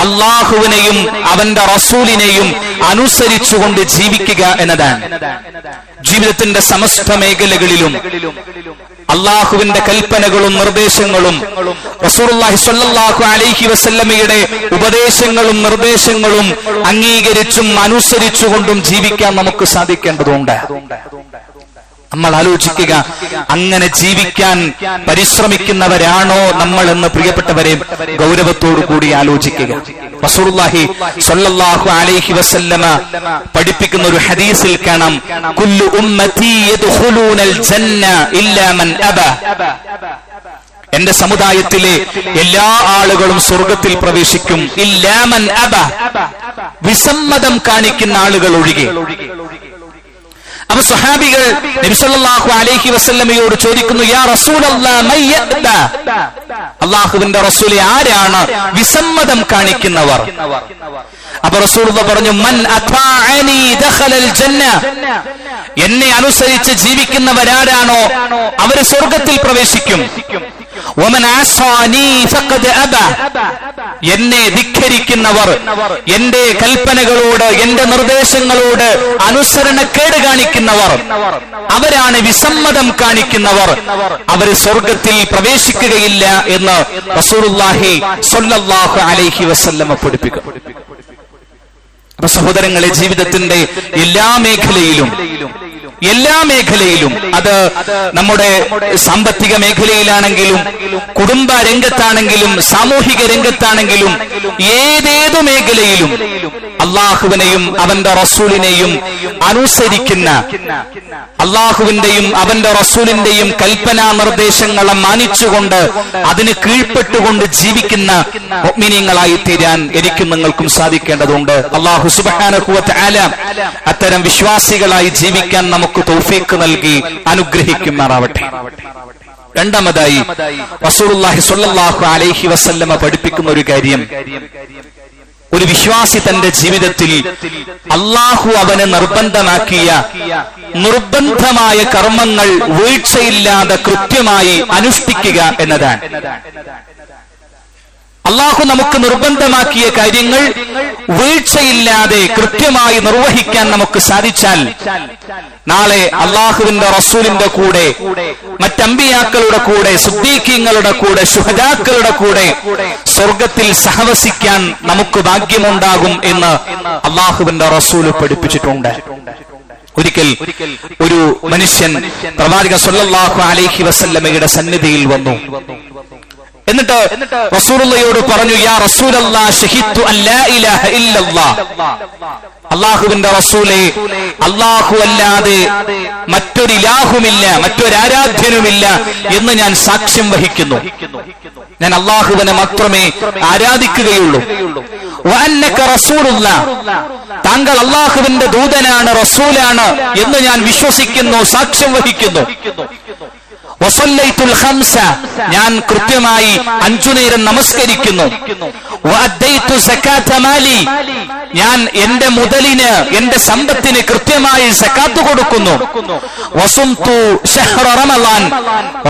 അള്ളാഹുവിനെയും അവന്റെ റസൂലിനെയും അനുസരിച്ചുകൊണ്ട് ജീവിക്കുക എന്നതാണ്. ജീവിതത്തിന്റെ സമസ്ത മേഖലകളിലും അള്ളാഹുവിന്റെ കൽപ്പനകളും നിർദ്ദേശങ്ങളും റസൂലുള്ളാഹി സ്വല്ലല്ലാഹു അലൈഹി വസല്ലമയുടെ ഉപദേശങ്ങളും നിർദ്ദേശങ്ങളും അംഗീകരിച്ചും അനുസരിച്ചുകൊണ്ടും ജീവിക്കാൻ നമുക്ക് സാധിക്കേണ്ടതുണ്ട്. നമ്മൾ ആലോചിക്കുക, അങ്ങനെ ജീവിക്കാൻ പരിശ്രമിക്കുന്നവരാണോ നമ്മൾ എന്ന് പ്രിയപ്പെട്ടവരെ ഗൗരവത്തോടു കൂടി ആലോചിക്കുക. റസൂലുള്ളാഹി സ്വല്ലല്ലാഹു അലൈഹി വസല്ലമ പഠിപ്പിക്കുന്ന ഒരു ഹദീസിൽ കാണാം, കുല്ലു ഉമ്മത്തി യദ്ഖുലൂനൽ ജന്ന ഇല്ലാ മൻ അബാ, എന്റെ സമുദായത്തിലെ എല്ലാ ആളുകളും സ്വർഗത്തിൽ പ്രവേശിക്കും, ഇല്ലാ മൻ അബാ, വിസമ്മതം കാണിക്കുന്ന ആളുകൾ ഒഴികെ. അപ്പൊ സ്വഹാബികൾ നബി സല്ലല്ലാഹു അലൈഹി വസല്ലമയോട് ചോദിക്കുന്നു, യാ റസൂലല്ലാഹ് മൻ യഅബാ, അല്ലാഹുവിന്റെ റസൂലേ, ആരാണ് വിസമ്മതം കാണിക്കുന്നവർ? അപ്പൊ റസൂലുള്ളാഹി പറഞ്ഞു, മൻ അത്വാഅനി ദഖലൽ ജന്ന, എന്നെ അനുസരിച്ച് ജീവിക്കുന്നവരാരാണോ അവര് സ്വർഗ്ഗത്തിൽ പ്രവേശിക്കും. വമൻ ആസാനി ഫഖദ് അബ, എന്നെ ധിക്കരിക്കുന്നവർ, എന്റെ കൽപ്പനകളോട് എന്റെ നിർദ്ദേശങ്ങളോട് അനുസരണക്കേട് കാണിക്കുന്നവർ, അവരാണ് വിസമ്മതം കാണിക്കുന്നവർ, അവര് സ്വർഗ്ഗത്തിൽ പ്രവേശിക്കുകയില്ല എന്ന് റസൂലുള്ളാഹി സ്വല്ലല്ലാഹു അലൈഹി വസല്ലം പഠിപ്പിക്കും. അപ്പൊ സഹോദരങ്ങളെ, ജീവിതത്തിന്റെ എല്ലാ മേഖലയിലും അത് നമ്മുടെ സാമ്പത്തിക മേഖലയിലാണെങ്കിലും കുടുംബ രംഗത്താണെങ്കിലും സാമൂഹിക രംഗത്താണെങ്കിലും ഏതേതു മേഖലയിലും അള്ളാഹുവിനെയും അവന്റെ റസൂലിനെയും അനുസരിക്കുന്ന, അള്ളാഹുവിന്റെയും അവന്റെ റസൂലിന്റെയും കൽപ്പനാ നിർദ്ദേശങ്ങളെ മാനിച്ചുകൊണ്ട് അതിന് കീഴ്പ്പെട്ടുകൊണ്ട് ജീവിക്കുന്ന മുഅ്മിനീങ്ങളായി തീരാൻ എനിക്കും നിങ്ങൾക്കും സാധിക്കേണ്ടതുണ്ട്. അള്ളാഹു സുബ്ഹാനഹു വ തആല അത്തരം വിശ്വാസികളായി ജീവിക്കാൻ നമുക്ക് തൗഫീഖ് നൽകി അനുഗ്രഹിക്കുമാറാവട്ടെ. രണ്ടാമതായി റസൂലുള്ളാഹി സ്വല്ലല്ലാഹു അലൈഹി വസല്ലമ പഠിപ്പിക്കുന്ന ഒരു കാര്യം, ഒരു വിശ്വാസി തന്റെ ജീവിതത്തിൽ അള്ളാഹു അവന് നിർബന്ധമാക്കിയ നിർബന്ധമായ കർമ്മങ്ങൾ വീഴ്ചയില്ലാതെ കൃത്യമായി അനുഷ്ഠിക്കുക എന്നതാണ്. അള്ളാഹു നമുക്ക് നിർബന്ധമാക്കിയ കാര്യങ്ങൾ വീഴ്ചയില്ലാതെ കൃത്യമായി നിർവഹിക്കാൻ നമുക്ക് സാധിച്ചാൽ നാളെ അള്ളാഹുവിന്റെ റസൂലിന്റെ കൂടെ, മറ്റമ്പിയാക്കളുടെ കൂടെ, സിദ്ദീഖീങ്ങളുടെ കൂടെ, ശുഹദാക്കളുടെ കൂടെ സ്വർഗത്തിൽ സഹവസിക്കാൻ നമുക്ക് ഭാഗ്യമുണ്ടാകും എന്ന് അള്ളാഹുവിന്റെ റസൂൽ പഠിപ്പിച്ചിട്ടുണ്ട്. ഒരിക്കൽ ഒരു മനുഷ്യൻ പ്രവാചകൻ സ്വല്ലല്ലാഹു അലൈഹി വസല്ലമയുടെ സന്നിധിയിൽ വന്നു. എന്നിട്ട് റസൂലുള്ളാഹിയോട് പറഞ്ഞു, യാ റസൂലല്ലാഹ്, ശഹീദു അല്ലാ ഇലാഹ ഇല്ലല്ലാഹ്, അള്ളാഹുവിന്റെ റസൂലേ, അള്ളാഹു അല്ലാതെ മറ്റൊരു ഇലാഹുമില്ല, മറ്റൊരാരാധ്യനുമില്ല എന്ന് ഞാൻ സാക്ഷ്യം വഹിക്കുന്നു. ഞാൻ അള്ളാഹുവിനെ മാത്രമേ ആരാധിക്കുകയുള്ളൂ. വഅന്നക റസൂലുള്ളാഹ്, താങ്കൾ അള്ളാഹുവിന്റെ ദൂതനാണ്, റസൂലാണ് എന്ന് ഞാൻ വിശ്വസിക്കുന്നു, സാക്ഷ്യം വഹിക്കുന്നു. വസല്ലൈതുൽ ഖംസ, ഞാൻ കൃത്യമായി 5 നേരം നമസ്കരിക്കുന്നു. വഅദ്ദൈതു സകാത മാലി, ഞാൻ എന്റെ മുതലിന്, എന്റെ സമ്പത്തിന് കൃത്യമായി സകാത്ത് കൊടുക്കുന്നു. വസുംതു ശഹ്റ റമളാൻ,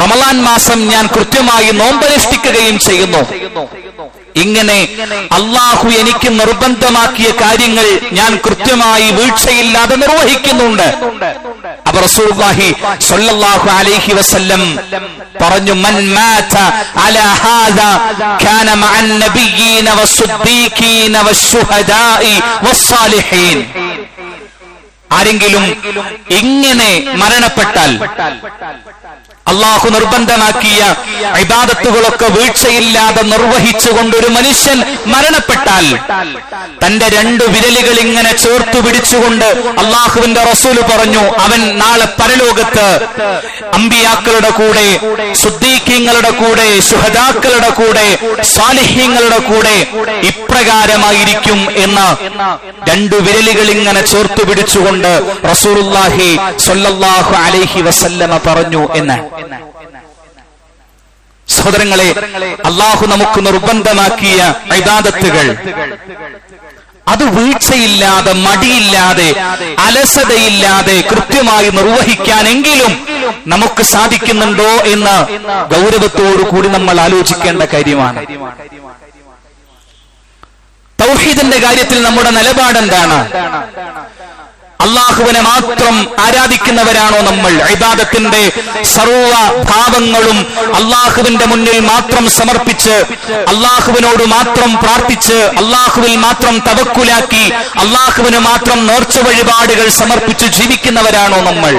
റമളാൻ മാസം ഞാൻ കൃത്യമായി നോമ്പനുഷ്ഠിക്കുകയും ചെയ്യുന്നു. ഇങ്ങനെ അള്ളാഹു എനിക്ക് നിർബന്ധമാക്കിയ കാര്യങ്ങൾ ഞാൻ കൃത്യമായി വീഴ്ചയില്ലാതെ നിർവഹിക്കുന്നുണ്ട്. അപ്പൊ റസൂലുള്ളാഹി സ്വല്ലല്ലാഹു അലൈഹി വസല്ലം പറഞ്ഞു, മൻ മാത അലാ ഹാദാ കാന മഅൻ നബിയ്യീന വസ്സുദ്ദീഖീന വശുഹദാഇ വസ്സാലിഹീൻ, ആരെങ്കിലും ഇങ്ങനെ മരണപ്പെട്ടാൽ, അള്ളാഹു നിർബന്ധമാക്കിയ ഇബാദത്തുകളൊക്കെ വീഴ്ചയില്ലാതെ നിർവഹിച്ചുകൊണ്ടൊരു മനുഷ്യൻ മരണപ്പെട്ടാൽ തന്റെ 2 വിരലുകൾ ഇങ്ങനെ ചേർത്തു പിടിച്ചുകൊണ്ട് അള്ളാഹുവിന്റെ റസൂല് പറഞ്ഞു, അവൻ നാളെ പരലോകത്ത് അമ്പിയാക്കളുടെ കൂടെ, സിദ്ദീഖീങ്ങളുടെ കൂടെ, ശുഹദാക്കളുടെ കൂടെ, സാലിഹീങ്ങളുടെ കൂടെ ഇപ്രകാരമായിരിക്കും എന്ന് 2 വിരലുകൾ ഇങ്ങനെ ചേർത്തു പിടിച്ചുകൊണ്ട് റസൂലുള്ളാഹി സ്വല്ലല്ലാഹു അലൈഹി വസല്ലമ പറഞ്ഞു എന്ന്. സഹോദരങ്ങളെ, അള്ളാഹു നമുക്ക് നിർബന്ധമാക്കിയ ഇബാദത്തുകൾ അത് വീഴ്ചയില്ലാതെ, മടിയില്ലാതെ, അലസതയില്ലാതെ കൃത്യമായി നിർവഹിക്കാനെങ്കിലും നമുക്ക് സാധിക്കുന്നുണ്ടോ എന്ന് ഗൗരവത്തോടു കൂടി നമ്മൾ ആലോചിക്കേണ്ട കാര്യമാണ്. തൗഹീദിന്റെ കാര്യത്തിൽ നമ്മുടെ നിലപാടെന്താണ്? അള്ളാഹുവിനെ മാത്രം ആരാധിക്കുന്നവരാണോ നമ്മൾ? ഇബാദത്തിന്റെ സർവ്വ ഭാവങ്ങളും അള്ളാഹുവിന്റെ മുന്നിൽ മാത്രം സമർപ്പിച്ച്, അള്ളാഹുവിനോട് മാത്രം പ്രാർത്ഥിച്ച്, അള്ളാഹുവിൽ മാത്രം തവക്കുലാക്കി, അള്ളാഹുവിന് മാത്രം നേർച്ച വഴിപാടുകൾ സമർപ്പിച്ച് ജീവിക്കുന്നവരാണോ നമ്മൾ?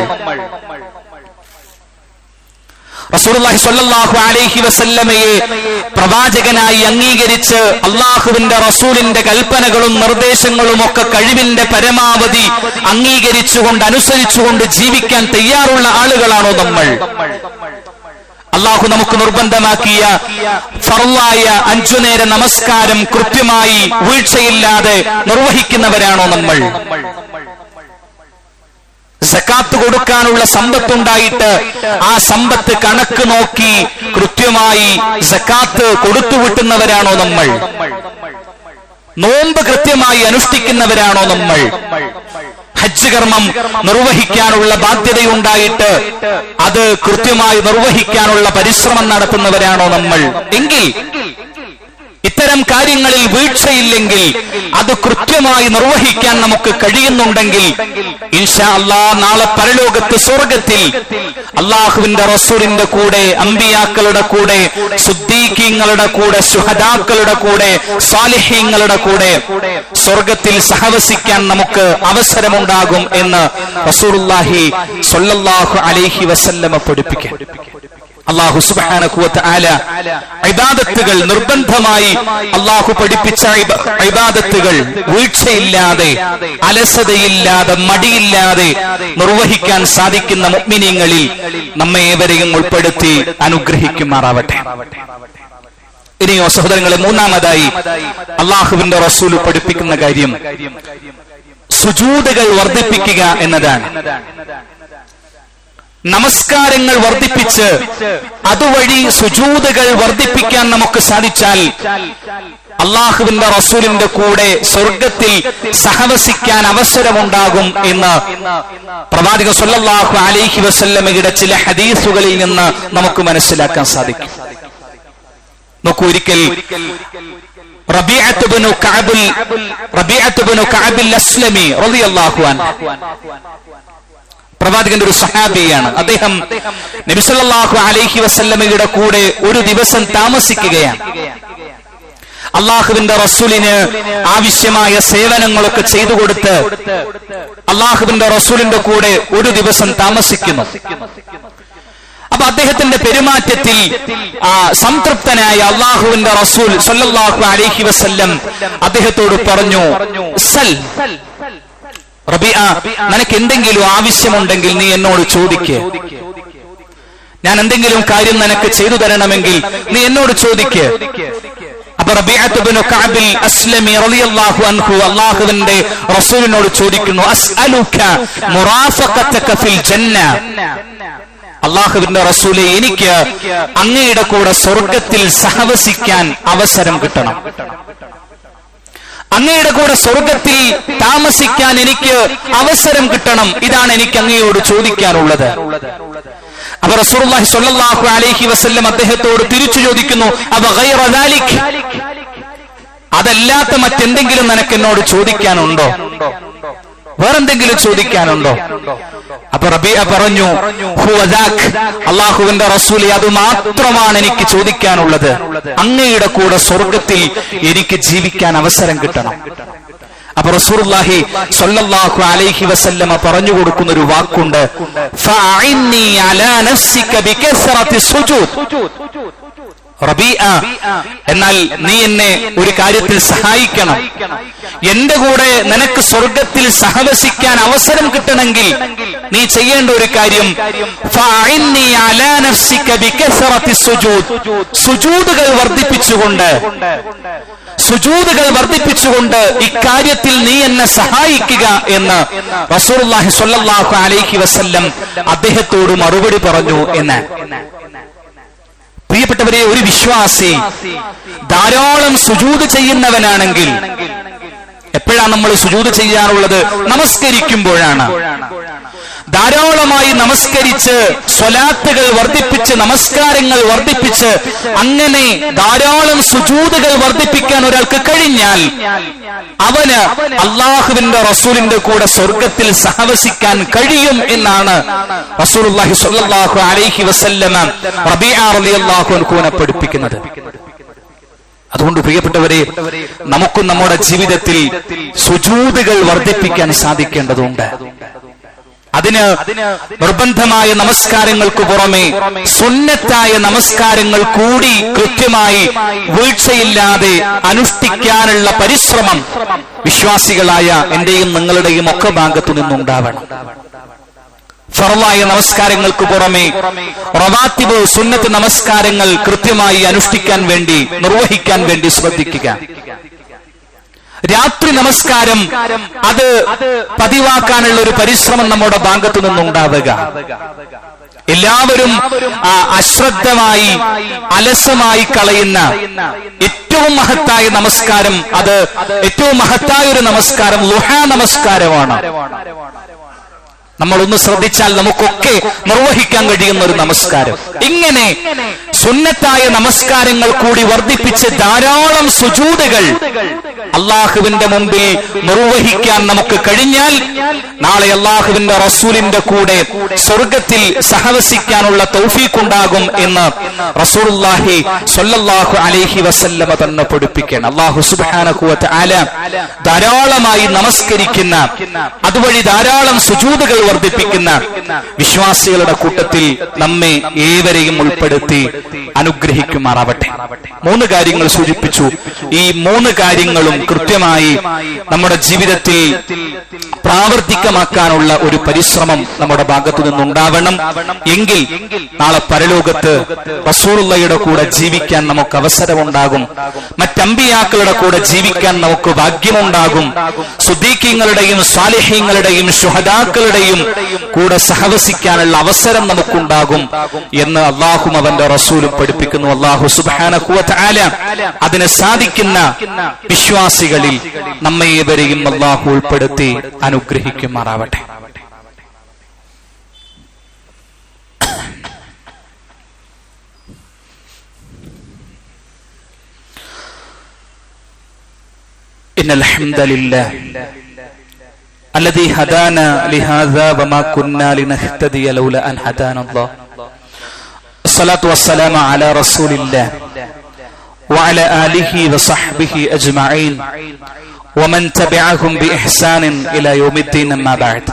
റസൂലുള്ളാഹി സ്വല്ലല്ലാഹു അലൈഹി വസല്ലമയെ പ്രവാചകനായി അംഗീകരിച്ച് അള്ളാഹുവിന്റെ റസൂലിന്റെ കൽപ്പനകളും നിർദ്ദേശങ്ങളും ഒക്കെ കഴിവിന്റെ പരമാവധി അംഗീകരിച്ചുകൊണ്ട്, അനുസരിച്ചുകൊണ്ട് ജീവിക്കാൻ തയ്യാറുള്ള ആളുകളാണോ നമ്മൾ? അള്ളാഹു നമുക്ക് നിർബന്ധമാക്കിയ ഫർളായ 5 നേര നമസ്കാരം കൃത്യമായി വീഴ്ചയില്ലാതെ നിർവഹിക്കുന്നവരാണോ നമ്മൾ? സകാത്ത് കൊടുക്കാനുള്ള സമ്പത്തുണ്ടായിട്ട് ആ സമ്പത്ത് കണക്ക് നോക്കി കൃത്യമായി സകാത്ത് കൊടുത്തുവിട്ടുന്നവരാണോ നമ്മൾ? നോമ്പ് കൃത്യമായി അനുഷ്ഠിക്കുന്നവരാണോ നമ്മൾ? ഹജ്ജ് കർമ്മം നിർവഹിക്കാനുള്ള ബാധ്യതയുണ്ടായിട്ട് അത് കൃത്യമായി നിർവഹിക്കാനുള്ള പരിശ്രമം നടത്തുന്നവരാണോ നമ്മൾ? എങ്കിൽ ഇത്തരം കാര്യങ്ങളിൽ വീഴ്ചയില്ലെങ്കിൽ അത് കൃത്യമായി നിർവഹിക്കാൻ നമുക്ക് കഴിയുന്നുണ്ടെങ്കിൽ ഇൻഷാ അല്ലാഹ് നാളെ പരലോകത്ത് സ്വർഗ്ഗത്തിൽ അല്ലാഹുവിന്റെ റസൂലിന്റെ കൂടെ, അമ്പിയാക്കളുടെ കൂടെ, സുദ്ദീഖീങ്ങളുടെ കൂടെ, ശുഹദാക്കളുടെ കൂടെ, സാലിഹീങ്ങളുടെ കൂടെ സ്വർഗ്ഗത്തിൽ സഹവസിക്കാൻ നമുക്ക് അവസരമുണ്ടാകും എന്ന് റസൂലുള്ളാഹി സ്വല്ലല്ലാഹു അലൈഹി വസല്ലമ പഠിപ്പിക്കാൻ. അല്ലാഹു സുബ്ഹാനഹു വ തആല ഇബാദത്തുകൾ നിർബന്ധമായി അല്ലാഹു പഠിപ്പിച്ച ഇബാദത്തുകൾ വീഴ്ചയില്ലാതെ, അലസതയില്ലാതെ, മടിയില്ലാതെ നിർവഹിക്കാൻ സാധിക്കുന്ന മുഅ്മിനീങ്ങളിൽ നമ്മെ ഏവരെയും ഉൾപ്പെടുത്തി അനുഗ്രഹിക്കുമാറാവട്ടെ. ഇനിയോ സഹോദരങ്ങളെ, മൂന്നാമതായി അല്ലാഹുവിന്റെ റസൂൽ പഠിപ്പിക്കുന്ന കാര്യം സുജൂദുകൾ വർദ്ധിപ്പിക്കുക എന്നതാണ്. നമസ്കാരങ്ങൾ വർദ്ധിപ്പിച്ച് അതുവഴി സുജൂദുകൾ വർദ്ധിപ്പിക്കാൻ നമുക്ക് സാധിച്ചാൽ അല്ലാഹുവിന്റെ റസൂലിന്റെ കൂടെ സ്വർഗ്ഗത്തിൽ സഹവസിക്കാൻ അവസരമുണ്ടാകും എന്ന് പ്രവാചകൻ സ്വല്ലല്ലാഹു അലൈഹി വസല്ലമയുടെ ചില ഹദീസുകളിൽ നിന്ന് നമുക്ക് മനസ്സിലാക്കാൻ സാധിക്കും. നോക്കൂ, ഒരിക്കൽ റബീഅത്ത് ഇബ്നു കഅബ് അസ്ലമി റളിയല്ലാഹു അൻഹു പ്രവാചകന്റെ ഒരു സഹാബിയാണ്. അദ്ദേഹം നബി സല്ലല്ലാഹു അലൈഹി വസല്ലമയുടെ കൂടെ ഒരു ദിവസം താമസിക്കുകയാണ്. അല്ലാഹുവിന്റെ റസൂലിന് ആവശ്യമായ സേവനങ്ങളൊക്കെ ചെയ്തു കൊടുത്ത് അല്ലാഹുവിന്റെ റസൂലിന്റെ കൂടെ ഒരു ദിവസം താമസിക്കുന്നു. അപ്പൊ അദ്ദേഹത്തിന്റെ പെരുമാറ്റത്തിൽ സംതൃപ്തനായ അല്ലാഹുവിന്റെ റസൂൽ സല്ലല്ലാഹു അലൈഹി വസല്ലം അദ്ദേഹത്തോട് പറഞ്ഞു, സൽ റബീഅ, നിനക്ക് എന്തെങ്കിലും ആവശ്യമുണ്ടെങ്കിൽ നീ എന്നോട് ചോദിക്ക്. ഞാൻ എന്തെങ്കിലും കാര്യം നിനക്ക് ചെയ്തു തരണമെങ്കിൽ നീ എന്നോട് ചോദിക്ക്. അപ്പൊ റബീഅത്ത് ഇബ്നു കഅബ് അസ്ലമി റളിയല്ലാഹു അൻഹു അല്ലാഹുവിന്റെ റസൂലിനോട് ചോദിക്കുന്നു, അസ്അലുക മുറാഫഖതക ഫിൽ ജന്ന. അല്ലാഹുവിന്റെ റസൂലേ, എനിക്ക് അങ്ങയുടെ കൂടെ സ്വർഗ്ഗത്തിൽ സഹവസിക്കാൻ അവസരം കിട്ടണം. അങ്ങയുടെ കൂടെ സ്വർഗ്ഗത്തിൽ താമസിക്കാൻ എനിക്ക് അവസരം കിട്ടണം. ഇതാണ് എനിക്ക് അങ്ങയോട് ചോദിക്കാനുള്ളത്. അപ്പൊ റസൂലുള്ളാഹി സ്വല്ലല്ലാഹു അലൈഹി വസല്ലം അദ്ദേഹത്തോട് തിരിച്ചു ചോദിക്കുന്നു, അബ ഗൈറ ദാലിക്, അതല്ലാത്ത മറ്റെന്തെങ്കിലും നിനക്ക് എന്നോട് ചോദിക്കാനുണ്ടോ? വേറെന്തെങ്കിലും ചോദിക്കാനുണ്ടോ? അപ്പൊ റബീഅ പറഞ്ഞു, ഹുവ ദാക്, അല്ലാഹുവിന്റെ റസൂലേ, അത് മാത്രമാണ് എനിക്ക് ചോദിക്കാനുള്ളത്. അങ്ങയുടെ കൂടെ സ്വർഗ്ഗത്തിൽ എനിക്ക് ജീവിക്കാൻ അവസരം കിട്ടണം. അപ്പൊ റസൂലുള്ളാഹി സ്വല്ലല്ലാഹു അലൈഹി വസല്ലമ പറഞ്ഞു കൊടുക്കുന്ന ഒരു വാക്കുണ്ട്, ഫഅഇന്നി അലാ നഫ്സിക ബികസറത്തി സുജൂദ്. റബീഅ, എന്നാൽ നീ എന്നെ ഒരു കാര്യത്തിൽ സഹായിക്കണം. എന്റെ കൂടെ നിനക്ക് സ്വർഗ്ഗത്തിൽ സഹവസിക്കാൻ അവസരം കിട്ടണമെങ്കിൽ നീ ചെയ്യേണ്ട ഒരു കാര്യം, ഫഅഇന്നി അലാ നഫ്സിക ബികസറത്തി സുജൂദ്, സുജൂദുകൾ വർദ്ധിപ്പിച്ചുകൊണ്ട് ഇക്കാര്യത്തിൽ നീ എന്നെ സഹായിക്കുക എന്ന് റസൂലുള്ളാഹി സ്വല്ലല്ലാഹു അലൈഹി വസല്ലം അദ്ദേഹത്തോട് മറുപടി പറഞ്ഞു എന്ന്. പ്രിയപ്പെട്ടവരെ, ഒരു വിശ്വാസി ധാരാളം സുജൂദ് ചെയ്യുന്നവനാണെങ്കിൽ, എപ്പോഴാണ് നമ്മൾ സുജൂദ് ചെയ്യാറുള്ളത്? നമസ്കരിക്കുമ്പോഴാണ്. ധാരാളമായി നമസ്കരിച്ച് സ്വലാത്തുകൾ വർദ്ധിപ്പിച്ച്, നമസ്കാരങ്ങൾ വർദ്ധിപ്പിച്ച്, അങ്ങനെ ധാരാളം സുജൂദുകൾ വർദ്ധിപ്പിക്കാൻ ഒരാൾക്ക് കഴിഞ്ഞാൽ അവന് അല്ലാഹുവിന്റെ റസൂലിന്റെ കൂടെ സ്വർഗ്ഗത്തിൽ സഹവസിക്കാൻ കഴിയും എന്നാണ് റസൂലുള്ളാഹി സ്വല്ലല്ലാഹു അലൈഹി വസല്ലമ റബീഅ റളിയല്ലാഹു അൻഹുവിനെ പഠിപ്പിക്കുന്നത്. അതുകൊണ്ട് പ്രിയപ്പെട്ടവരെ, നമുക്കും നമ്മുടെ ജീവിതത്തിൽ സുജൂദുകൾ വർദ്ധിപ്പിക്കാൻ സാധിക്കേണ്ടതുണ്ട്. അതിന് നിർബന്ധമായ നമസ്കാരങ്ങൾക്ക് പുറമെ സുന്നത്തായ നമസ്കാരങ്ങൾ കൂടി കൃത്യമായി വീഴ്ചയില്ലാതെ അനുഷ്ഠിക്കാനുള്ള പരിശ്രമം വിശ്വാസികളായ എന്റെയും നിങ്ങളുടെയും ഒക്കെ ഭാഗത്തു നിന്നുണ്ടാവണം. ഫർളായ നമസ്കാരങ്ങൾക്ക് പുറമെ റവാത്തിബ്, സുന്നത്ത് നമസ്കാരങ്ങൾ കൃത്യമായി അനുഷ്ഠിക്കാൻ വേണ്ടി, നിർവഹിക്കാൻ വേണ്ടി ശ്രദ്ധിക്കുക. രാത്രി നമസ്കാരം അത് പതിവാക്കാനുള്ള ഒരു പരിശ്രമം നമ്മുടെ ഭാഗത്തു നിന്നുണ്ടാവുക. എല്ലാവരും അശ്രദ്ധമായി, അലസമായി കളയുന്ന ഏറ്റവും മഹത്തായ നമസ്കാരം, അത് ഏറ്റവും മഹത്തായ ഒരു നമസ്കാരം ളുഹാ നമസ്കാരമാണ്. നമ്മളൊന്ന് ശ്രദ്ധിച്ചാൽ നമുക്കൊക്കെ നിർവഹിക്കാൻ കഴിയുന്ന ഒരു നമസ്കാരം. ഇങ്ങനെ സുന്നത്തായ നമസ്കാരങ്ങൾ കൂടി വർദ്ധിപ്പിച്ച് ധാരാളം സുജൂദുകൾ അള്ളാഹുവിന്റെ മുമ്പിൽ നിർവഹിക്കാൻ നമുക്ക് കഴിഞ്ഞാൽ നാളെ അള്ളാഹുവിന്റെ റസൂലിന്റെ കൂടെ സ്വർഗത്തിൽ സഹവസിക്കാനുള്ള തൗഫീഖ് ഉണ്ടാകും എന്ന് റസൂലുള്ളാഹി സ്വല്ലല്ലാഹു അലൈഹി വസല്ലമ തന്നെ പഠിപ്പിക്കുകയാണ്. അല്ലാഹു സുബ്ഹാനഹു വ തആല ധാരാളമായി നമസ്കരിക്കുന്ന, അതുവഴി ധാരാളം സുജൂദുകൾ വർദ്ധിപ്പിക്കുന്ന വിശ്വാസികളുടെ കൂട്ടത്തിൽ നമ്മെ ഏവരെയും ഉൾപ്പെടുത്തി അനുഗ്രഹിക്കുമാറാവട്ടെ. 3 കാര്യങ്ങൾ സൂചിപ്പിച്ചു. ഈ 3 കാര്യങ്ങളും കൃത്യമായി നമ്മുടെ ജീവിതത്തിൽ പ്രാവർത്തികമാക്കാനുള്ള ഒരു പരിശ്രമം നമ്മുടെ ഭാഗത്തു നിന്നുണ്ടാവണം. എങ്കിൽ നാളെ പരലോകത്ത് റസൂലുള്ളാഹിയുടെ കൂടെ ജീവിക്കാൻ നമുക്ക് അവസരമുണ്ടാകും. മറ്റമ്പിയാക്കളുടെ കൂടെ ജീവിക്കാൻ നമുക്ക് ഭാഗ്യമുണ്ടാകും. സുദ്ദീഖീങ്ങളുടെയും സ്വാലിഹീങ്ങളുടെയും ശുഹദാക്കളുടെയും കൂടെ സഹവസിക്കാനുള്ള അവസരം നമുക്കുണ്ടാകും എന്ന് അല്ലാഹും അവന്റെ റസൂലും പഠിപ്പിക്കുന്നു. അല്ലാഹു സുബ്ഹാനഹു വ തആല അതിന് സാധിക്കുന്ന വിശ്വാസികളിൽ നമ്മേവരെയും അല്ലാഹു ഉൾപ്പെടുത്തി അനുഗ്രഹിക്കുമാറാവട്ടെ. ഇന്നൽ ഹംദലില്ലാഹ് الذي هدانا لهذا وما كنا لنهتدي لولا أن هدانا الله. الصلاة والسلام على رسول الله وعلى آله وصحبه أجمعين ومن تبعهم بإحسان إلى يوم الدين. أما بعد.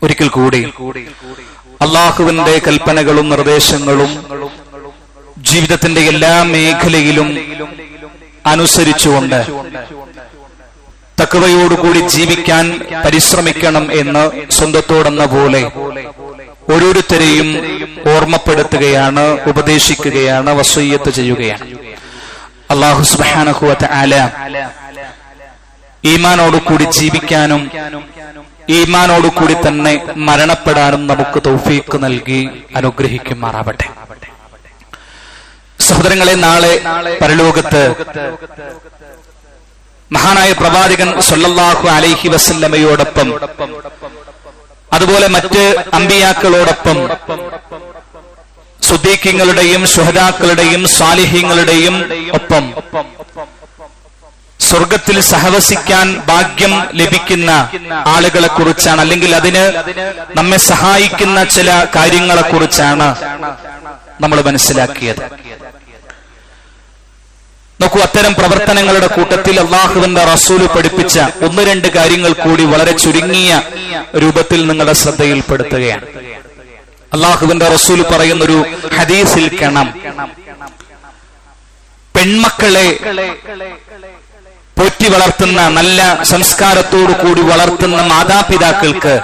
ഒരിക്കൽ കൂടി അല്ലാഹുവിന്റെ കൽപ്പനകളും നിർദ്ദേശങ്ങളും ജീവിതത്തിന്റെ എല്ലാ മേഖലയിലും അനുസരിച്ചുകൊണ്ട് തഖ്വയോടുകൂടി ജീവിക്കാൻ പരിശ്രമിക്കണം എന്ന് സ്വന്തത്തോടെന്ന പോലെ ഓരോരുത്തരെയും ഓർമ്മപ്പെടുത്തുകയാണ്, ഉപദേശിക്കുകയാണ്, വസിയ്യത്ത് ചെയ്യുകയാണ്. അല്ലാഹു സുബ്ഹാനഹു വ തആല ഈമാനോടുകൂടി ജീവിക്കാനും ഈമാനോടുകൂടി തന്നെ മരണപ്പെടാനും നമുക്ക് തൗഫീഖ് നൽകി അനുഗ്രഹിക്കുമാറാവട്ടെ. സഹോദരങ്ങളെ, നാളെ പരലോകത്ത് മഹാനായ പ്രവാചകൻ സല്ലല്ലാഹു അലൈഹി വസല്ലമയോടൊപ്പം അതുപോലെ മറ്റ് അമ്പിയാക്കളോടൊപ്പം സുദ്ദീഖീങ്ങളുടെയും ശുഹദാക്കളുടെയും സ്വാലിഹീങ്ങളുടെയും ഒപ്പം സ്വർഗത്തിൽ സഹവസിക്കാൻ ഭാഗ്യം ലഭിക്കുന്ന ആളുകളെ കുറിച്ചാണ്, അല്ലെങ്കിൽ അതിന് നമ്മെ സഹായിക്കുന്ന ചില കാര്യങ്ങളെ കുറിച്ചാണ് നമ്മൾ മനസ്സിലാക്കിയത്. നോക്കൂ, അത്തരം പ്രവർത്തനങ്ങളുടെ കൂട്ടത്തിൽ അള്ളാഹുവിന്റെ റസൂല് പഠിപ്പിച്ച 1-2 കാര്യങ്ങൾ കൂടി വളരെ ചുരുങ്ങിയ രൂപത്തിൽ നിങ്ങളുടെ ശ്രദ്ധയിൽപ്പെടുത്തുകയാണ്. അള്ളാഹുവിന്റെ റസൂല് പറയുന്നൊരു ഹദീസിൽ കാണാം, പെൺമക്കളെ പോറ്റി വളർത്തുന്ന, നല്ല സംസ്കാരത്തോടു കൂടി വളർത്തുന്ന മാതാപിതാക്കൾക്ക്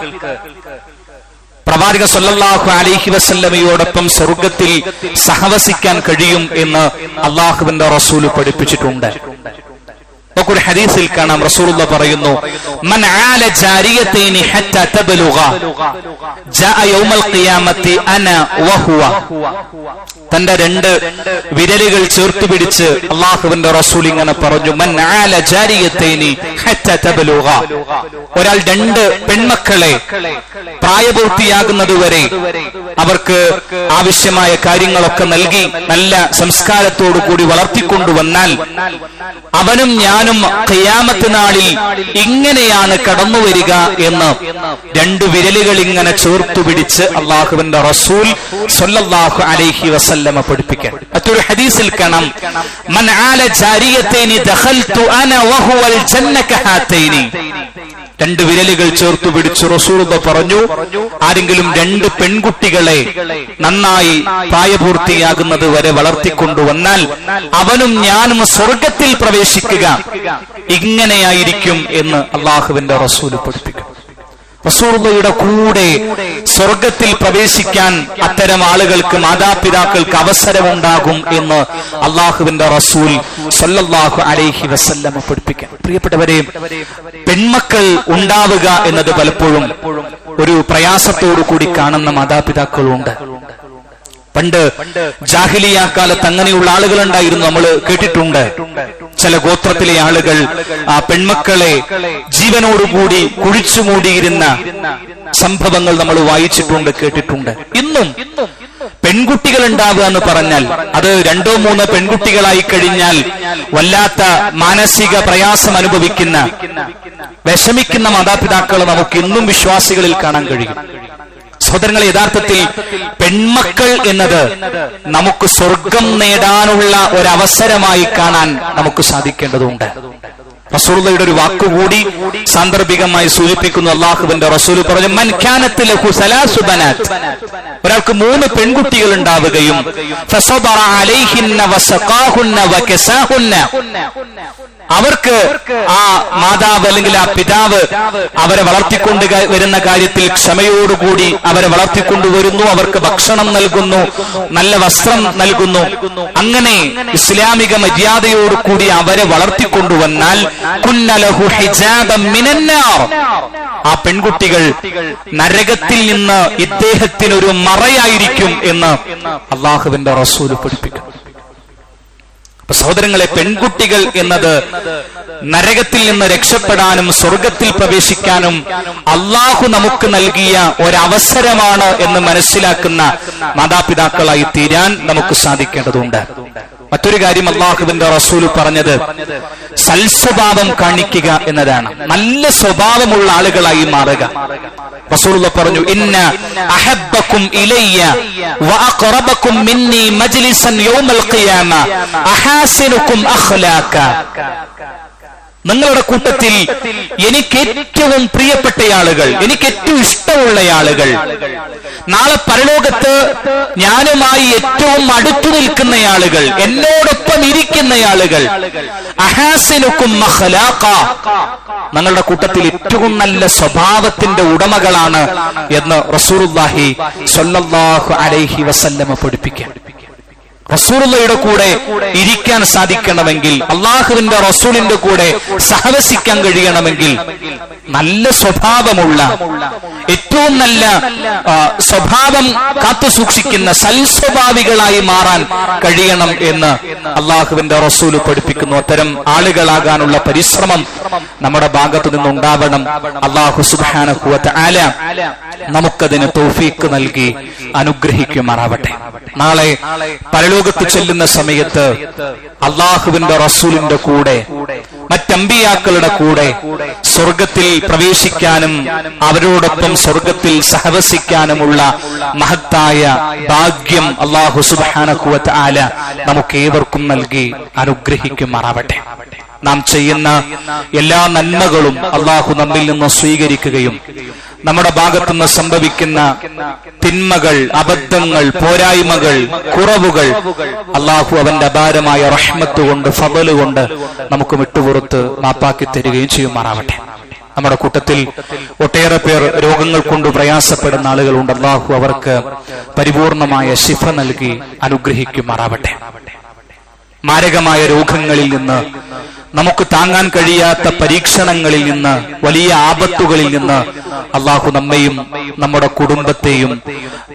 പ്രവാചക സല്ലല്ലാഹു അലൈഹി വസല്ലമയോടൊപ്പം സ്വർഗത്തിൽ സഹവസിക്കാൻ കഴിയും എന്ന് അള്ളാഹുവിന്റെ റസൂല് പഠിപ്പിച്ചിട്ടുണ്ട്. ഒരു ഹദീസിൽ കാണാം, റസൂലുള്ളാഹി പറയുന്നു, മൻ ആല ജാരിയതൈനി ഹത്താ തബ്ലുഗ ജാഅ യൗമൽ ഖിയാമത്തി അന വഹുവ. തന്റെ 2 വിരലുകൾ ചേർത്ത് പിടിച്ച് അള്ളാഹുവിന്റെ റസൂൽ ഇങ്ങനെ പറഞ്ഞു, മൻ ആല ജാരിയതൈനി ഹത്താ തബ്ലുഗ. ഒരാൾ 2 പെൺമക്കളെ പ്രായപൂർത്തിയാകുന്നതുവരെ അവർക്ക് ആവശ്യമായ കാര്യങ്ങളൊക്കെ നൽകി നല്ല സംസ്കാരത്തോടു കൂടി വളർത്തിക്കൊണ്ടുവന്നാൽ അവനും ഞാനും ഖിയാമത്ത് നാളിൽ ഇങ്ങനെയാണ് കടന്നു വരിക എന്ന് 2 വിരലുകൾ ഇങ്ങനെ ചേർത്തു പിടിച്ച് അള്ളാഹുവിന്റെ റസൂൽ സ്വല്ലല്ലാഹു അലൈഹി വസല്ലമ പഠിപ്പിക്കാൻ. മറ്റൊരു ഹദീസിൽ കാണാം, മൻ ആല ജാരിയതൈനി ദഖൽതു അന വഹുവൽ ജന്ന കഹാതൈനി. 2 വിരലുകൾ ചേർത്തു പിടിച്ചു റസൂലുള്ളാഹി പറഞ്ഞു, ആരെങ്കിലും 2 പെൺകുട്ടികളെ നന്നായി പ്രായപൂർത്തിയാകുന്നത് വരെ വളർത്തിക്കൊണ്ടുവന്നാൽ അവനും ഞാനും സ്വർഗത്തിൽ പ്രവേശിക്കുക ഇങ്ങനെയായിരിക്കും എന്ന് അള്ളാഹുവിന്റെ റസൂൽ പഠിപ്പിക്കും. റസൂലുള്ളാഹിയുടെ കൂടെ സ്വർഗത്തിൽ പ്രവേശിക്കാൻ അത്തരം ആളുകൾക്ക്, മാതാപിതാക്കൾക്ക് അവസരമുണ്ടാകും എന്ന് അള്ളാഹുവിന്റെ റസൂൽ സ്വല്ലല്ലാഹു അലൈഹി വസല്ലമ പഠിപ്പിക്കാൻ. പ്രിയപ്പെട്ടവരെ, പെൺമക്കൾ ഉണ്ടാവുക എന്നത് പലപ്പോഴും ഒരു പ്രയാസത്തോടു കൂടി കാണുന്ന മാതാപിതാക്കളുണ്ട്. പണ്ട് ജാഹിലിയ കാലത്ത് അങ്ങനെയുള്ള ആളുകളുണ്ടായിരുന്നു, നമ്മൾ കേട്ടിട്ടുണ്ട്. ചില ഗോത്രത്തിലെ ആളുകൾ ആ പെൺമക്കളെ ജീവനോടുകൂടി കുഴിച്ചുമൂടിയിരുന്ന സംഭവങ്ങൾ നമ്മൾ വായിച്ചിട്ടുണ്ട്, കേട്ടിട്ടുണ്ട്. ഇന്നും പെൺകുട്ടികൾ ഉണ്ടാവുക എന്ന് പറഞ്ഞാൽ അത് 2-3 പെൺകുട്ടികളായി കഴിഞ്ഞാൽ വല്ലാത്ത മാനസിക പ്രയാസം അനുഭവിക്കുന്ന, വിഷമിക്കുന്ന മാതാപിതാക്കൾ നമുക്ക് ഇന്നും വിശ്വാസികളിൽ കാണാൻ കഴിയും. സഹോദരങ്ങളെ, യഥാർത്ഥത്തിൽ പെൺമക്കൾ എന്നത് നമുക്ക് സ്വർഗം നേടാനുള്ള ഒരവസരമായി കാണാൻ നമുക്ക് സാധിക്കേണ്ടതുണ്ട്. റസൂലുള്ളാഹിയുടെ ഒരു വാക്കുകൂടി സാന്ദർഭികമായി സൂചിപ്പിക്കുന്നു. അല്ലാഹുവിന്റെ റസൂൽ പറഞ്ഞു, മൻ കാനത് ലഹു സലാസു ബനാത്, ഒരാൾക്ക് 3 പെൺകുട്ടികൾ ഉണ്ടാവുകയും ഫസബറ അലൈഹിന്ന വസഖാഹുന്ന വകസാഹുന്ന, അവർക്ക് ആ മാതാവ് അല്ലെങ്കിൽ ആ പിതാവ് അവരെ വളർത്തിക്കൊണ്ട് വരുന്ന കാര്യത്തിൽ ക്ഷമയോടുകൂടി അവരെ വളർത്തിക്കൊണ്ടുവരുന്നു, അവർക്ക് ഭക്ഷണം നൽകുന്നു, നല്ല വസ്ത്രം നൽകുന്നു, അങ്ങനെ ഇസ്ലാമിക മര്യാദയോടുകൂടി അവരെ വളർത്തിക്കൊണ്ടുവന്നാൽ കുന്നലഹു ഹിജാബൻ മിനന്നാർ, ആ പെൺകുട്ടികൾ നരകത്തിൽ നിന്ന് ഇദ്ദേഹത്തിനൊരു മറയായിരിക്കും എന്ന് അല്ലാഹുവിന്റെ റസൂൽ പഠിപ്പിക്കുന്നു. സഹോദരങ്ങളെ, പെൺകുട്ടികൾ എന്നത് നരകത്തിൽ നിന്ന് രക്ഷപ്പെടാനും സ്വർഗത്തിൽ പ്രവേശിക്കാനും അള്ളാഹു നമുക്ക് നൽകിയ ഒരവസരമാണ് എന്ന് മനസ്സിലാക്കുന്ന മാതാപിതാക്കളായി തീരാൻ നമുക്ക് സാധിക്കേണ്ടതുണ്ട്. മറ്റൊരു കാര്യം അള്ളാഹുവിന്റെ റസൂൽ പറഞ്ഞത് സൽസ്വഭാവം കാണിക്കുക എന്നതാണ്. നല്ല സ്വഭാവമുള്ള ആളുകളായി മാറുക. റസൂലുള്ള പറഞ്ഞു, ഇന്ന അഹബ്ബകും ഇലയ്യ വഅഖറബകും മിന്നി മജ്ലിസൻ യൗമൽ ഖിയാമ അഹാസിനുകും അഖ്ലാഖ, നിങ്ങളുടെ കൂട്ടത്തിൽ എനിക്ക് ഏറ്റവും പ്രിയപ്പെട്ട ആളുകൾ, എനിക്ക് ഏറ്റവും ഇഷ്ടമുള്ള ആളുകൾ, നാളെ പരലോകത്ത് ഞാനുമായി ഏറ്റവും അടുത്തു നിൽക്കുന്ന ആളുകൾ, എന്നോടൊപ്പം ഇരിക്കുന്ന ആളുകൾ, അഹാസിനുകും അഖ്ലാഖ, നിങ്ങളുടെ കൂട്ടത്തിൽ ഏറ്റവും നല്ല സ്വഭാവത്തിന്റെ ഉടമകളാണ് എന്ന് റസൂലുള്ളാഹി സ്വല്ലല്ലാഹു അലൈഹി വസല്ലമ പഠിപ്പിക്കുക. റസൂലുള്ളാഹിയുടെ കൂടെ ഇരിക്കാൻ സാധിക്കണമെങ്കിൽ, അള്ളാഹുവിന്റെ റസൂലിന്റെ കൂടെ സഹവസിക്കാൻ കഴിയണമെങ്കിൽ നല്ല സ്വഭാവമുള്ള, ഏറ്റവും നല്ല സ്വഭാവം കാത്തു സൂക്ഷിക്കുന്ന സൽസ്വഭാവികളായി മാറാൻ കഴിയണം എന്ന് അള്ളാഹുവിന്റെ റസൂൽ പഠിപ്പിക്കുന്നു. അത്തരം ആളുകളാകാനുള്ള പരിശ്രമം നമ്മുടെ ഭാഗത്തു നിന്നുണ്ടാവണം. അള്ളാഹു സുബ്ഹാനഹു വ തആല നമുക്കതിന് തൗഫീഖ് നൽകി അനുഗ്രഹിക്കുമാറാവട്ടെ. നാളെ പരലോകത്ത് ചെല്ലുന്ന സമയത്ത് അള്ളാഹുവിന്റെ റസൂലിന്റെ കൂടെ, മറ്റമ്പിയാക്കളുടെ കൂടെ സ്വർഗത്തിൽ പ്രവേശിക്കാനും അവരോടൊപ്പം സ്വർഗത്തിൽ സഹവസിക്കാനുമുള്ള മഹത്തായ ഭാഗ്യം അള്ളാഹു സുബ്ഹാനഹു വ തആല നമുക്ക് ഏവർക്കും നൽകി അനുഗ്രഹിക്കുമാറാവട്ടെ. നാം ചെയ്യുന്ന എല്ലാ നന്മകളും അള്ളാഹു നമ്മിൽ നിന്ന് സ്വീകരിക്കുകയും നമ്മുടെ ഭാഗത്തുനിന്ന് സംഭവിക്കുന്ന തിന്മകൾ, അബദ്ധങ്ങൾ, പോരായ്മകൾ, കുറവുകൾ അള്ളാഹു അവന്റെ അപാരമായ റഹ്മത്ത് കൊണ്ട്, ഫള് കൊണ്ട് നമുക്ക് വിട്ടുപുറത്ത് മാപ്പാക്കി തരികയും ചെയ്യുമാറാവട്ടെ. നമ്മുടെ കൂട്ടത്തിൽ ഒട്ടേറെ പേർ രോഗങ്ങൾ കൊണ്ട് പ്രയാസപ്പെടുന്ന ആളുകളുണ്ട്. അള്ളാഹു അവർക്ക് പരിപൂർണമായ ശിഫ നൽകി അനുഗ്രഹിക്കുമാറാവട്ടെ. മാരകമായ രോഗങ്ങളിൽ നിന്ന്, നമുക്ക് താങ്ങാൻ കഴിയാത്ത പരീക്ഷണങ്ങളിൽ നിന്ന്, വലിയ ആപത്തുകളിൽ നിന്ന് അള്ളാഹു നമ്മെയും നമ്മുടെ കുടുംബത്തെയും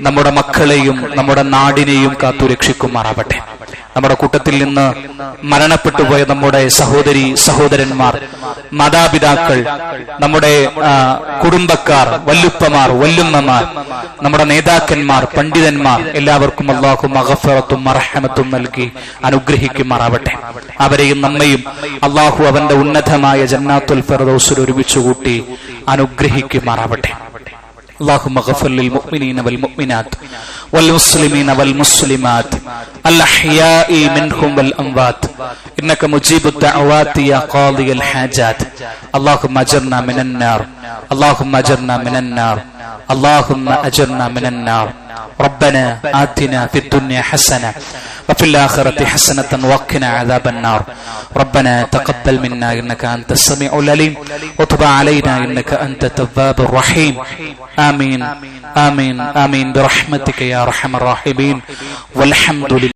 നമ്മുടെ മക്കളെയും നമ്മുടെ നാടിനെയും കാത്തുരക്ഷിക്കുമാറാവട്ടെ. നമ്മുടെ കൂട്ടത്തിൽ നിന്ന് മരണപ്പെട്ടുപോയ നമ്മുടെ സഹോദരി സഹോദരന്മാർ, മാതാപിതാക്കൾ, നമ്മുടെ കുടുംബക്കാർ, വല്ലുപ്പമാർ, വല്ലുമ്മമാർ, നമ്മുടെ നേതാക്കന്മാർ, പണ്ഡിതന്മാർ, എല്ലാവർക്കും അള്ളാഹു മഗ്ഫിറത്തും മർഹമത്തും നൽകി അനുഗ്രഹിക്കുമാറാവട്ടെ. അവരെയും നമ്മയും അള്ളാഹു അവന്റെ ഉന്നതമായ ജന്നാത്തുൽ ഫിർദൗസിൽ ഒരുമിച്ചുകൂട്ടി അനുഗ്രഹിക്കുമാറാവട്ടെ. اللهم اغفر للمؤمنين والمؤمنات والمسلمين والمسلمات الأحياء منهم والأموات إنك مجيب الدعوات يا قاضي الحاجات. اللهم أجرنا من النار، اللهم أجرنا من النار، اللهم أجرنا من النار. ربنا آتنا في الدنيا حسنة وفي الآخرة حسنة وقنا عذاب النار. ربنا تقبل منا إنك أنت السميع العليم وتب علينا إنك أنت التواب الرحيم. آمين آمين آمين برحمتك يا أرحم الراحمين والحمد لله.